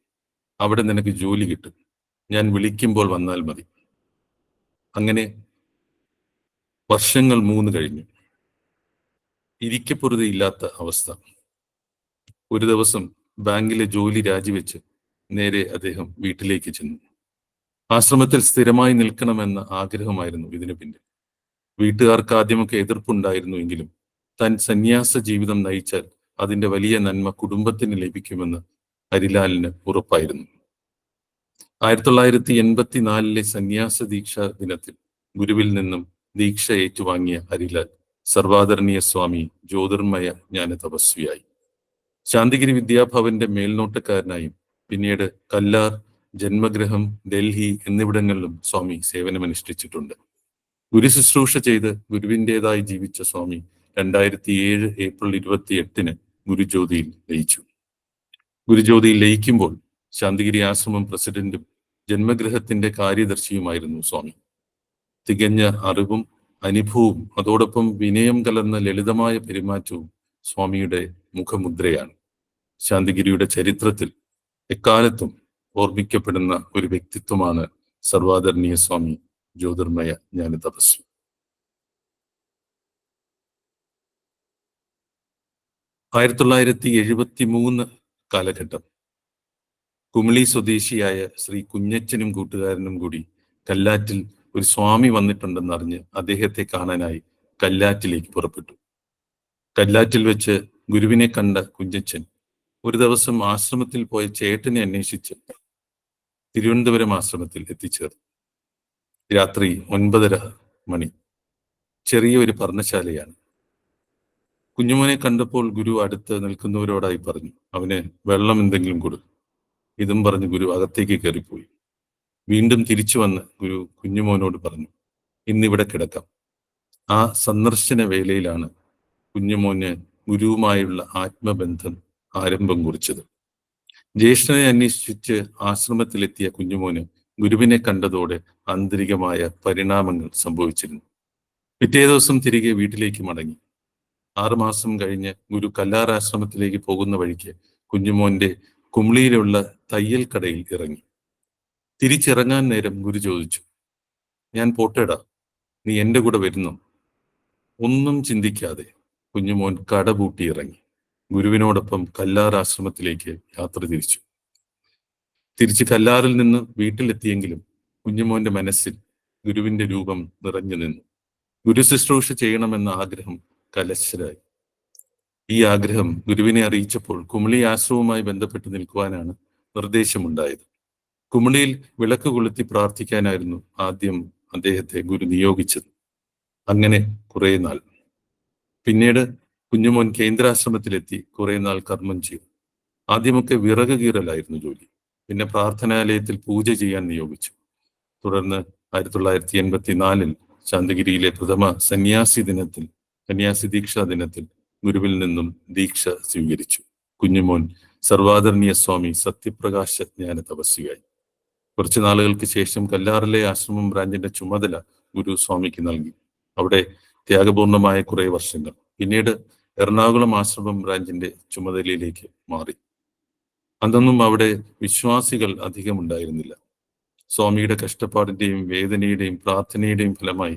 [SPEAKER 6] അവിടെ നിനക്ക് ജോലി കിട്ടും, ഞാൻ വിളിക്കുമ്പോൾ വന്നാൽ മതി. അങ്ങനെ വർഷങ്ങൾ 3 കഴിഞ്ഞു. ഇരിക്കപ്പൊറുതിയില്ലാത്ത അവസ്ഥ. ഒരു ദിവസം ബാങ്കിലെ ജോലി രാജിവെച്ച് നേരെ അദ്ദേഹം വീട്ടിലേക്ക് ചെന്നു. ആശ്രമത്തിൽ സ്ഥിരമായി നിൽക്കണമെന്ന ആഗ്രഹമായിരുന്നു ഇതിനു പിന്നിൽ. വീട്ടുകാർക്ക് ആദ്യമൊക്കെ എതിർപ്പുണ്ടായിരുന്നു എങ്കിലും താൻ സന്യാസ ജീവിതം നയിച്ചാൽ അതിന്റെ വലിയ നന്മ കുടുംബത്തിന് ലഭിക്കുമെന്ന് ഹരിലാലിന് ഉറപ്പായിരുന്നു. 1984 സന്യാസ ദീക്ഷാ ദിനത്തിൽ ഗുരുവിൽ നിന്നും ദീക്ഷ ഏറ്റുവാങ്ങിയ ഹരിലാൽ സർവാദരണീയ സ്വാമി ജ്യോതിർമയ ജ്ഞാന തപസ്വിയായി. ശാന്തിഗിരി വിദ്യാഭവന്റെ മേൽനോട്ടക്കാരനായും പിന്നീട് കല്ലാർ, ജന്മഗൃഹം, ഡൽഹി എന്നിവിടങ്ങളിലും സ്വാമി സേവനമനുഷ്ഠിച്ചിട്ടുണ്ട്. ഗുരു ശുശ്രൂഷ ചെയ്ത് ഗുരുവിൻ്റെതായി ജീവിച്ച സ്വാമി 2007 ഏപ്രിൽ 28 ഗുരുജ്യോതിയിൽ ലയിച്ചു. ഗുരുജ്യോതിയിൽ ലയിക്കുമ്പോൾ ശാന്തിഗിരി ആശ്രമം പ്രസിഡന്റും ജന്മഗൃഹത്തിന്റെ കാര്യദർശിയുമായിരുന്നു സ്വാമി. തികഞ്ഞ അറിവും അനുഭവവും അതോടൊപ്പം വിനയം കലർന്ന ലളിതമായ പെരുമാറ്റവും സ്വാമിയുടെ മുഖമുദ്രയാണ്. ശാന്തിഗിരിയുടെ ചരിത്രത്തിൽ എക്കാലത്തും ഓർമ്മിക്കപ്പെടുന്ന ഒരു വ്യക്തിത്വമാണ് സർവാദരണീയ സ്വാമി ജ്യോതിർമയ ജ്ഞാന തപസ്വി. ആയിരത്തി 1973 കാലഘട്ടം. കുമിളി സ്വദേശിയായ ശ്രീ കുഞ്ഞച്ചനും കൂട്ടുകാരനും കൂടി കല്ലാറ്റിൽ ഒരു സ്വാമി വന്നിട്ടുണ്ടെന്നറിഞ്ഞ് അദ്ദേഹത്തെ കാണാനായി കല്ലാറ്റിലേക്ക് പുറപ്പെട്ടു. കല്ലാറ്റിൽ വെച്ച് ഗുരുവിനെ കണ്ട കുഞ്ഞച്ചൻ ഒരു ദിവസം ആശ്രമത്തിൽ പോയ ചേട്ടനെ അന്വേഷിച്ച് തിരുവനന്തപുരം ആശ്രമത്തിൽ എത്തിച്ചേർന്നു. രാത്രി 9:30 മണി. ചെറിയൊരു പർണശാലയാണ്. കുഞ്ഞുമോനെ കണ്ടപ്പോൾ ഗുരു അടുത്ത് നിൽക്കുന്നവരോടായി പറഞ്ഞു, അവന് വെള്ളം എന്തെങ്കിലും കൊടുക്കും. ഇതും പറഞ്ഞ് ഗുരു അകത്തേക്ക് കയറിപ്പോയി. വീണ്ടും തിരിച്ചു വന്ന് ഗുരു കുഞ്ഞുമോനോട് പറഞ്ഞു, ഇന്നിവിടെ കിടക്കാം. ആ സന്ദർശന വേളയിലാണ് കുഞ്ഞുമോന് ഗുരുവുമായുള്ള ആത്മബന്ധം ആരംഭം കുറിച്ചത്. ജ്യേഷ്ഠനെ അന്വേഷിച്ച് ആശ്രമത്തിലെത്തിയ കുഞ്ഞുമോന് ഗുരുവിനെ കണ്ടതോടെ ആന്തരികമായ പരിണാമങ്ങൾ സംഭവിച്ചിരുന്നു. പിറ്റേ ദിവസം തിരികെ വീട്ടിലേക്ക് മടങ്ങി. 6 മാസം കഴിഞ്ഞ് ഗുരു കല്ലാർ ആശ്രമത്തിലേക്ക് പോകുന്ന വഴിക്ക് കുഞ്ഞുമോന്റെ കുമിളിയിലുള്ള തയ്യൽ കടയിൽ ഇറങ്ങി. തിരിച്ചിറങ്ങാൻ നേരം ഗുരു ചോദിച്ചു, ഞാൻ പോട്ടേടാ, നീ എൻ്റെ കൂടെ വരുന്നു? ഒന്നും ചിന്തിക്കാതെ കുഞ്ഞുമോൻ കട പൂട്ടി ഇറങ്ങി. ഗുരുവിനോടൊപ്പം കല്ലാർ ആശ്രമത്തിലേക്ക് യാത്ര തിരിച്ചു. തിരിച്ച് കല്ലാറിൽ നിന്ന് വീട്ടിലെത്തിയെങ്കിലും കുഞ്ഞുമോന്റെ മനസ്സിൽ ഗുരുവിന്റെ രൂപം നിറഞ്ഞു നിന്നു. ഗുരു ശുശ്രൂഷ ചെയ്യണമെന്ന ആഗ്രഹം കലശലായി. ഈ ആഗ്രഹം ഗുരുവിനെ അറിയിച്ചപ്പോൾ കുമിളി ആശ്രമവുമായി ബന്ധപ്പെട്ട് നിൽക്കുവാനാണ് നിർദ്ദേശമുണ്ടായത്. കുമിളിയിൽ വിളക്ക് കൊളുത്തി പ്രാർത്ഥിക്കാനായിരുന്നു ആദ്യം അദ്ദേഹത്തെ ഗുരു നിയോഗിച്ചത്. അങ്ങനെ കുറെ നാൾ. പിന്നീട് കുഞ്ഞുമോൻ കേന്ദ്രാശ്രമത്തിലെത്തി കുറെ നാൾ കർമ്മം ചെയ്തു. ആദ്യമൊക്കെ വിറക് കീറലായിരുന്നു ജോലി. പിന്നെ പ്രാർത്ഥനാലയത്തിൽ പൂജ ചെയ്യാൻ നിയോഗിച്ചു. തുടർന്ന് 1984 ശാന്തിഗിരിയിലെ പ്രഥമ സന്യാസി ദീക്ഷാ ദിനത്തിൽ ഗുരുവിൽ നിന്നും ദീക്ഷ സ്വീകരിച്ചു. കുഞ്ഞുമോൻ സർവാദരണീയ സ്വാമി സത്യപ്രകാശ ജ്ഞാന തപസ്വിയായി. കുറച്ചു നാളുകൾക്ക് ശേഷം കല്ലാറിലെ ആശ്രമം ബ്രാഞ്ചിന്റെ ചുമതല ഗുരു സ്വാമിക്ക് നൽകി. അവിടെ ത്യാഗപൂർണമായ കുറെ വർഷങ്ങൾ. പിന്നീട് എറണാകുളം ആശ്രമം ബ്രാഞ്ചിന്റെ ചുമതലയിലേക്ക് മാറി. അന്നൊന്നും അവിടെ വിശ്വാസികൾ അധികമുണ്ടായിരുന്നില്ല. സ്വാമിയുടെ കഷ്ടപ്പാടിന്റെയും വേദനയുടെയും പ്രാർത്ഥനയുടെയും ഫലമായി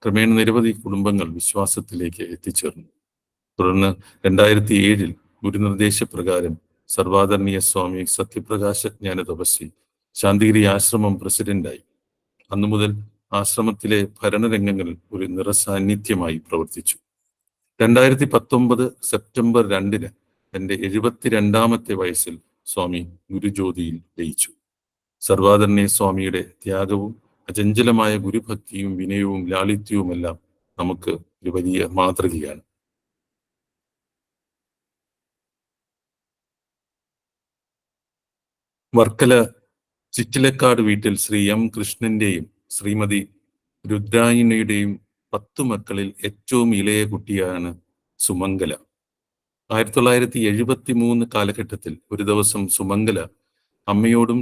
[SPEAKER 6] ക്രമേണ നിരവധി കുടുംബങ്ങൾ വിശ്വാസത്തിലേക്ക് എത്തിച്ചേർന്നു. തുടർന്ന് 2007 ഗുരുനിർദ്ദേശപ്രകാരം സർവാദരണീയ സ്വാമി സത്യപ്രകാശ ജ്ഞാന തപസ്വി ശാന്തിഗിരി ആശ്രമം പ്രസിഡന്റായി. അന്നു മുതൽ ആശ്രമത്തിലെ ഭരണരംഗങ്ങളിൽ ഒരു നിറസാന്നിധ്യമായി പ്രവർത്തിച്ചു. 2019 സെപ്റ്റംബർ 2 തന്റെ 72ാമത്തെ വയസ്സിൽ സ്വാമി ഗുരുജ്യോതിയിൽ ലയിച്ചു. സർവാദരണീയ സ്വാമിയുടെ ത്യാഗവും അചഞ്ചലമായ ഗുരുഭക്തിയും വിനയവും ലാളിത്യവുമെല്ലാം നമുക്ക് ഒരു വലിയ മാതൃകയാണ്. വർക്കല ചിറ്റിലക്കാട് വീട്ടിൽ ശ്രീ എം കൃഷ്ണന്റെയും ശ്രീമതി രുദ്രായണിയുടെയും 10 മക്കളിൽ ഏറ്റവും ഇളയ കുട്ടിയാണ് സുമംഗല. 1973 കാലഘട്ടത്തിൽ ഒരു ദിവസം സുമംഗല അമ്മയോടും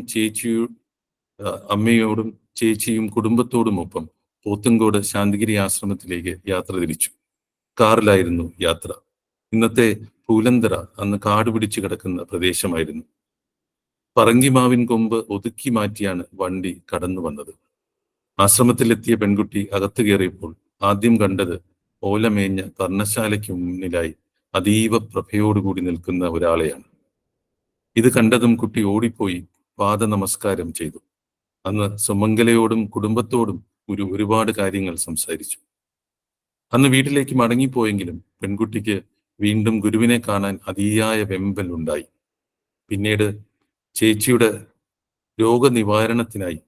[SPEAKER 6] ചേച്ചിയും കുടുംബത്തോടുമൊപ്പം പോത്തങ്കോട് ശാന്തിഗിരി ആശ്രമത്തിലേക്ക് യാത്ര തിരിച്ചു. കാറിലായിരുന്നു യാത്ര. ഇന്നത്തെ പൂലന്തറ അന്ന് കാട് പിടിച്ചു കിടക്കുന്ന പ്രദേശമായിരുന്നു. പറങ്കിമാവിൻ കൊമ്പ് ഒതുക്കി മാറ്റിയാണ് വണ്ടി കടന്നു വന്നത്. ആശ്രമത്തിലെത്തിയ പെൺകുട്ടി അകത്തു കയറിയപ്പോൾ ആദ്യം കണ്ടത് ഓലമേഞ്ഞ പർണശാലയ്ക്ക് മുന്നിലായി അതീവ പ്രഭയോടുകൂടി നിൽക്കുന്ന ഒരാളെയാണ്. ഇത് കണ്ടതും കുട്ടി ഓടിപ്പോയി പാദ നമസ്കാരം ചെയ്തു. അന്ന് സുമംഗലയോടും കുടുംബത്തോടും ഒരുപാട് കാര്യങ്ങൾ സംസാരിച്ചു. അന്ന് വീട്ടിലേക്ക് മടങ്ങിപ്പോയെങ്കിലും പെൺകുട്ടിക്ക് വീണ്ടും ഗുരുവിനെ കാണാൻ അതിയായ വെമ്പൽ ഉണ്ടായി. പിന്നീട് ചേച്ചിയുടെ രോഗനിവാരണത്തിനായി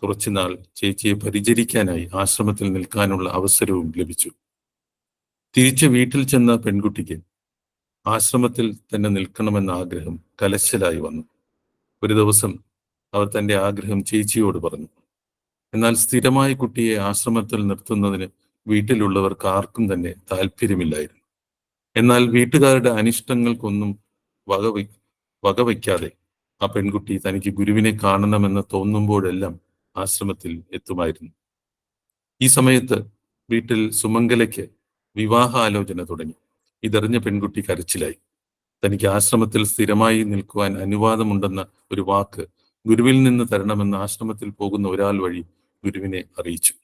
[SPEAKER 6] കുറച്ചുനാൾ ചേച്ചിയെ പരിചരിക്കാനായി ആശ്രമത്തിൽ നിൽക്കാനുള്ള അവസരവും ലഭിച്ചു. തിരിച്ച് വീട്ടിൽ ചെന്ന പെൺകുട്ടിക്ക് ആശ്രമത്തിൽ തന്നെ നിൽക്കണമെന്ന ആഗ്രഹം കലശലായി വന്നു. ഒരു ദിവസം അവർ തന്റെ ആഗ്രഹം ചേച്ചിയോട് പറഞ്ഞു. എന്നാൽ സ്ഥിരമായി കുട്ടിയെ ആശ്രമത്തിൽ നിർത്തുന്നതിന് വീട്ടിലുള്ളവർക്ക് ആർക്കും തന്നെ താല്പര്യമില്ലായിരുന്നു. എന്നാൽ വീട്ടുകാരുടെ അനിഷ്ടങ്ങൾക്കൊന്നും വകവയ്ക്കാതെ ആ പെൺകുട്ടി തനിക്ക് ഗുരുവിനെ കാണണമെന്ന് തോന്നുമ്പോഴെല്ലാം ആശ്രമത്തിൽ എത്തുമായിരുന്നു. ഈ സമയത്ത് വീട്ടിൽ സുമംഗലയ്ക്ക് വിവാഹാലോചന തുടങ്ങി. ഇതറിഞ്ഞ പെൺകുട്ടി കരച്ചിലായി. തനിക്ക് ആശ്രമത്തിൽ സ്ഥിരമായി നിൽക്കുവാൻ അനുവാദമുണ്ടെന്ന ഒരു വാക്ക് ഗുരുവിൽ നിന്ന് തരണമെന്ന് ആശ്രമത്തിൽ പോകുന്ന ഒരാൾ വഴി ഗുരുവിനെ അറിയിച്ചു.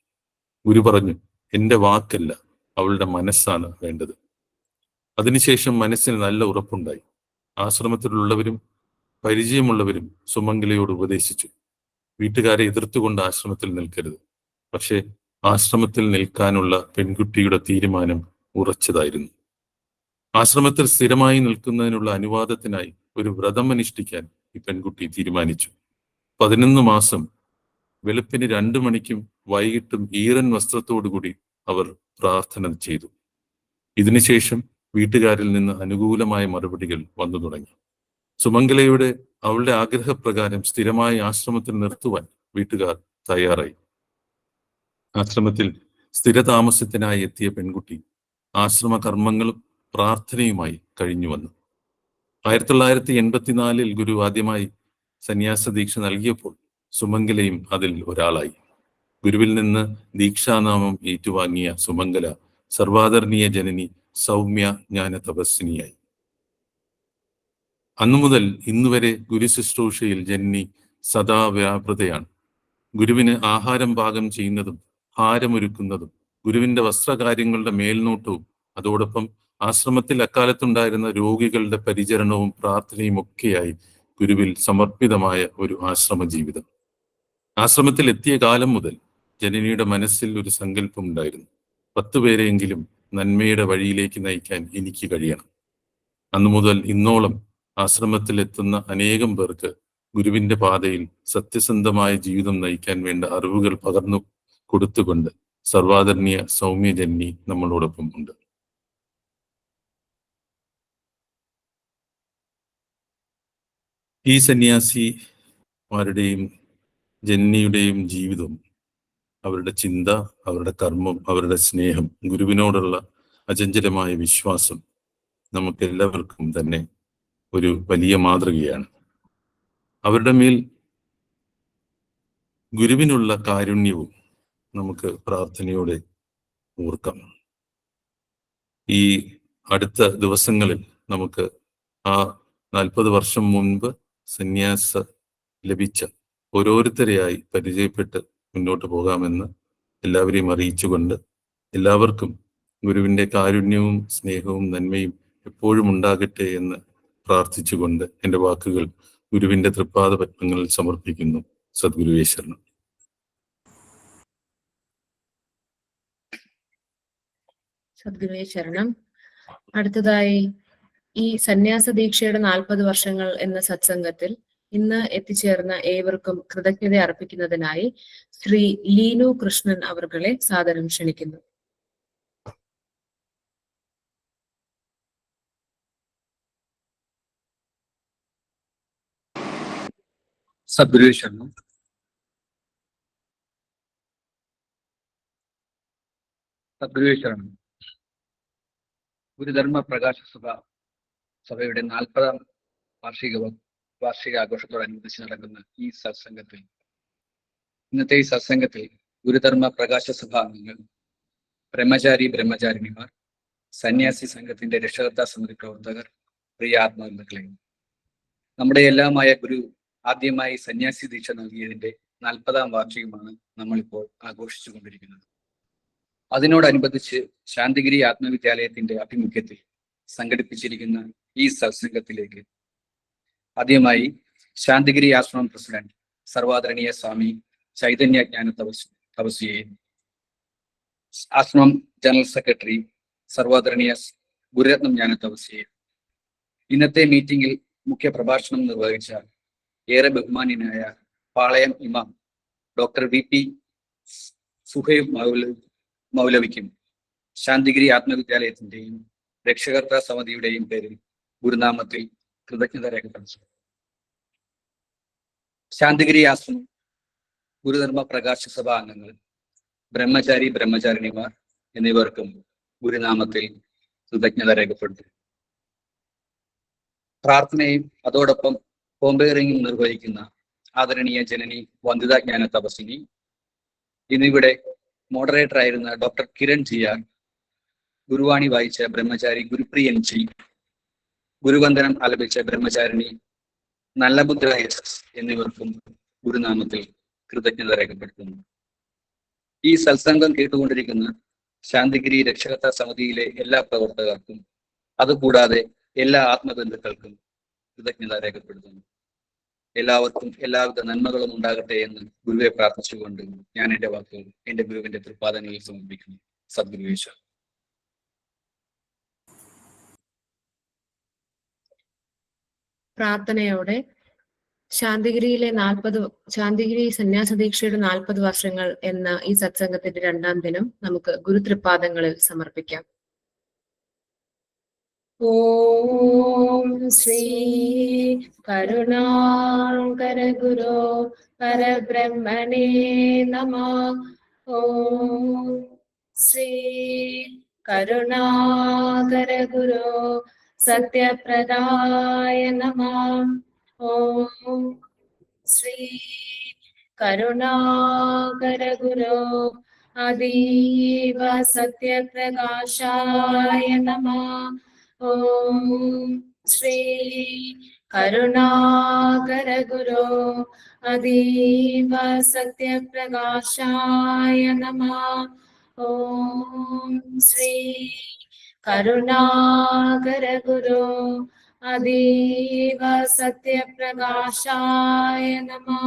[SPEAKER 6] ഗുരു പറഞ്ഞു, എന്റെ വാക്കല്ല, അവളുടെ മനസ്സാണ് വേണ്ടത്. അതിനുശേഷം മനസ്സിന് നല്ല ഉറപ്പുണ്ടായി. ആശ്രമത്തിലുള്ളവരും പരിചയമുള്ളവരും സുമംഗലയോട് ഉപദേശിച്ചു, വീട്ടുകാരെ എതിർത്തുകൊണ്ട് ആശ്രമത്തിൽ നിൽക്കരുത്. പക്ഷേ ആശ്രമത്തിൽ നിൽക്കാനുള്ള പെൺകുട്ടിയുടെ തീരുമാനം ഉറച്ചതായിരുന്നു. ആശ്രമത്തിൽ സ്ഥിരമായി നിൽക്കുന്നതിനുള്ള അനുവാദത്തിനായി ഒരു വ്രതം അനുഷ്ഠിക്കാൻ ഈ പെൺകുട്ടി തീരുമാനിച്ചു. 11 മാസം വെളുപ്പിന് 2 മണിക്കും വൈകിട്ടും ഈറൻ വസ്ത്രത്തോടുകൂടി അവർ പ്രാർത്ഥന ചെയ്തു. ഇതിനുശേഷം വീട്ടുകാരിൽ നിന്ന് അനുകൂലമായ മറുപടികൾ വന്നു തുടങ്ങി. സുമംഗലയുടെ അവളുടെ ആഗ്രഹപ്രകാരം സ്ഥിരമായി ആശ്രമത്തിൽ നിർത്തുവാൻ വീട്ടുകാർ തയ്യാറായി. ആശ്രമത്തിൽ സ്ഥിരതാമസത്തിനായി എത്തിയ പെൺകുട്ടി ആശ്രമ കർമ്മങ്ങളും പ്രാർത്ഥനയുമായി കഴിഞ്ഞു വന്നു. 1984 ഗുരു ആദ്യമായി സന്യാസ ദീക്ഷ നൽകിയപ്പോൾ സുമംഗലയും അതിൽ ഒരാളായി. ഗുരുവിൽ നിന്ന് ദീക്ഷാനാമം ഏറ്റുവാങ്ങിയ സുമംഗല സർവാദരണീയ ജനനി സൗമ്യ ജ്ഞാന തപസ്വിനിയായി. അന്നു മുതൽ ഇന്നുവരെ ഗുരു ശുശ്രൂഷയിൽ ജനനി സദാ വ്യാപൃതയാണ്. ഗുരുവിന് ആഹാരം പാകം ചെയ്യുന്നതും ഹാരമൊരുക്കുന്നതും ഗുരുവിന്റെ വസ്ത്രകാര്യങ്ങളുടെ മേൽനോട്ടവും അതോടൊപ്പം ആശ്രമത്തിൽ അക്കാലത്തുണ്ടായിരുന്ന രോഗികളുടെ പരിചരണവും പ്രാർത്ഥനയും ഒക്കെയായി ഗുരുവിൽ സമർപ്പിതമായ ഒരു ആശ്രമ ജീവിതം. ആശ്രമത്തിൽ എത്തിയ കാലം മുതൽ ജനനിയുടെ മനസ്സിൽ ഒരു സങ്കല്പം ഉണ്ടായിരുന്നു. 10 പേരെയെങ്കിലും നന്മയുടെ വഴിയിലേക്ക് നയിക്കാൻ എനിക്ക് കഴിയണം. അന്നു മുതൽ ഇന്നോളം ആശ്രമത്തിൽ എത്തുന്ന അനേകം പേർക്ക് ഗുരുവിന്റെ പാതയിൽ സത്യസന്ധമായ ജീവിതം നയിക്കാൻ വേണ്ട അറിവുകൾ പകർന്നു കൊടുത്തുകൊണ്ട് സർവാദരണീയ സൗമ്യ ജനനി നമ്മളോടൊപ്പം ഉണ്ട്. ഈ സന്യാസിമാരുടെയും ജനനിയുടെയും ജീവിതം, അവരുടെ ചിന്ത, അവരുടെ കർമ്മം, അവരുടെ സ്നേഹം, ഗുരുവിനോടുള്ള അചഞ്ചലമായ വിശ്വാസം നമുക്കെല്ലാവർക്കും തന്നെ ഒരു വലിയ മാതൃകയാണ്. അവരുടെ മേൽ ഗുരുവിനുള്ള കാരുണ്യവും നമുക്ക് പ്രാർത്ഥനയോടെ ഓർക്കാം. ഈ അടുത്ത ദിവസങ്ങളിൽ നമുക്ക് ആ 40 വർഷം മുൻപ് സന്യാസ ലഭിച്ച ഓരോരുത്തരെയായി പരിചയപ്പെട്ട് മുന്നോട്ട് പോകാമെന്ന് എല്ലാവരെയും അറിയിച്ചുകൊണ്ട് എല്ലാവർക്കും ഗുരുവിന്റെ കാരുണ്യവും സ്നേഹവും നന്മയും എപ്പോഴും ഉണ്ടാകട്ടെ എന്ന് പ്രാർത്ഥിച്ചുകൊണ്ട് എൻ്റെ വാക്കുകൾ ഗുരുവിന്റെ തൃപ്പാദ പത്മങ്ങളിൽ സമർപ്പിക്കുന്നു. സദ്ഗുരുവേ ശരണം.
[SPEAKER 2] സദ്ഗുരുവേ ശരണം. അടുത്തതായി ഈ സന്യാസ ദീക്ഷയുടെ 40 വർഷങ്ങൾ എന്ന സത്സംഗത്തിൽ ഇന്ന് എത്തിച്ചേർന്ന ഏവർക്കും കൃതജ്ഞത അർപ്പിക്കുന്നതിനായി ശ്രീ ലീനു കൃഷ്ണൻ അവർകളെ സാദരം ക്ഷണിക്കുന്നു.
[SPEAKER 7] സദ്ഗുരുവേ ശരണം. സദ്ഗുരുവേ ശരണം. ഗുരുധർമ്മ പ്രകാശ സഭയുടെ 40ാം വാർഷികാഘോഷത്തോടനുബന്ധിച്ച് നടക്കുന്ന ഈ സത്സംഗത്തിൽ, ഇന്നത്തെ ഈ സത്സംഗത്തിൽ ഗുരുധർമ്മ പ്രകാശ സഭ അംഗങ്ങൾ, ബ്രഹ്മചാരിണിമാർ, സന്യാസി സംഘത്തിന്റെ രക്ഷകർത്താ സമിതി പ്രവർത്തകർ, പ്രിയ ആത്മാക്കളെ, നമ്മുടെ എല്ലാമായ ഗുരു ആദ്യമായി സന്യാസി ദീക്ഷ നൽകിയതിന്റെ 40ാം വാർഷികമാണ് നമ്മളിപ്പോൾ ആഘോഷിച്ചു കൊണ്ടിരിക്കുന്നത്. അതിനോടനുബന്ധിച്ച് ശാന്തിഗിരി ആത്മവിദ്യാലയത്തിന്റെ ആഭിമുഖ്യത്തിൽ സംഘടിപ്പിച്ചിരിക്കുന്ന ഈ സത്സംഗത്തിലേക്ക് ആദ്യമായി ശാന്തിഗിരി ആശ്രമം പ്രസിഡന്റ് സർവാദരണീയ സ്വാമി ചൈതന്യ ജ്ഞാന തപസ്വിയെയും, ആശ്രമം ജനറൽ സെക്രട്ടറി സർവാദരണീയ ഗുരുരത്നം ജ്ഞാന തപസ്വിയെയും, ഇന്നത്തെ മീറ്റിംഗിൽ മുഖ്യ പ്രഭാഷണം നിർവഹിച്ച ഏറെ ബഹുമാന്യനായ പാളയം ഇമാം ഡോക്ടർ VP സുഹൈബ് മൗലവിക്കും ശാന്തിഗിരി ആത്മവിദ്യാലയത്തിന്റെയും രക്ഷകർത്താ സമിതിയുടെയും പേരിൽ ഗുരുനാമത്തിൽ കൃതജ്ഞത രേഖപ്പെടുത്തുന്നു. ശാന്തിഗിരി ആശ്രമം ഗുരുധർമ്മ പ്രകാശ സഭ അംഗങ്ങൾ, ബ്രഹ്മചാരി ബ്രഹ്മചാരിണിമാർ എന്നിവർക്കും ഗുരുനാമത്തിൽ കൃതജ്ഞത രേഖപ്പെടുത്തുന്നു. പ്രാർത്ഥനയും അതോടൊപ്പം കോമ്പയറിംഗും നിർവഹിക്കുന്ന ആദരണീയ ജനനി വന്ദിത ജ്ഞാന തപസ്വിനി, ഇന്നിവിടെ മോഡറേറ്റർ ആയിരുന്ന ഡോക്ടർ കിരൺ ജിയാർ, ഗുരുവാണി വായിച്ച ബ്രഹ്മചാരി ഗുരുപ്രിയൻ ജി, ഗുരുവന്ദനം ആലപിച്ച ബ്രഹ്മചാരിണി നല്ലബുദ്ധ SS എന്നിവർക്കും ഗുരുനാമത്തിൽ കൃതജ്ഞത രേഖപ്പെടുത്തുന്നു. ഈ സത്സംഗം കേട്ടുകൊണ്ടിരിക്കുന്ന ശാന്തിഗിരി രക്ഷകർത്താ സമിതിയിലെ എല്ലാ പ്രവർത്തകർക്കും, അതുകൂടാതെ എല്ലാ ആത്മബന്ധുക്കൾക്കും കൃതജ്ഞത രേഖപ്പെടുത്തുന്നു. എല്ലാവർക്കും എല്ലാവിധ നന്മകളും ഉണ്ടാകട്ടെ എന്ന് ഗുരുവെ പ്രാർത്ഥിച്ചുകൊണ്ട് ഞാൻ എൻ്റെ വാക്കുകൾ എൻ്റെ ഗുരുവിന്റെ തൃപ്പാദങ്ങളിൽ സമർപ്പിക്കുന്നു. സദ്ഗുരുവേശ്വർ.
[SPEAKER 2] പ്രാർത്ഥനയോടെ ശാന്തിഗിരി സന്യാസ ദീക്ഷയുടെ 40 വർഷങ്ങൾ എന്ന ഈ സത്സംഗത്തിന്റെ 2ാം ദിനം നമുക്ക് ഗുരുതൃപാദങ്ങളിൽ സമർപ്പിക്കാം. ഓം ശ്രീ കരുണാകര ഗുരു പരബ്രഹ്മണേ നമഃ. ഓം ശ്രീ കരുണാകര ഗുരു സത്യപ്രദായ നമഃ. ഓം ശ്രീ കരുണാകര ഗുരു അതീവ സത്യപ്രകാശായ നമഃ. ഓം ശ്രീ കരുണാകര ഗുരു അതീവ സത്യപ്രകാശായ നമഃ. ഓം ശ്രീ കരുണാകര ഗുരു അതീവ സത്യപ്രകാശായ നമഃ.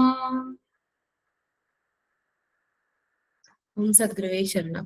[SPEAKER 2] ഓം സദ്ഗുരുവേ ശരണം.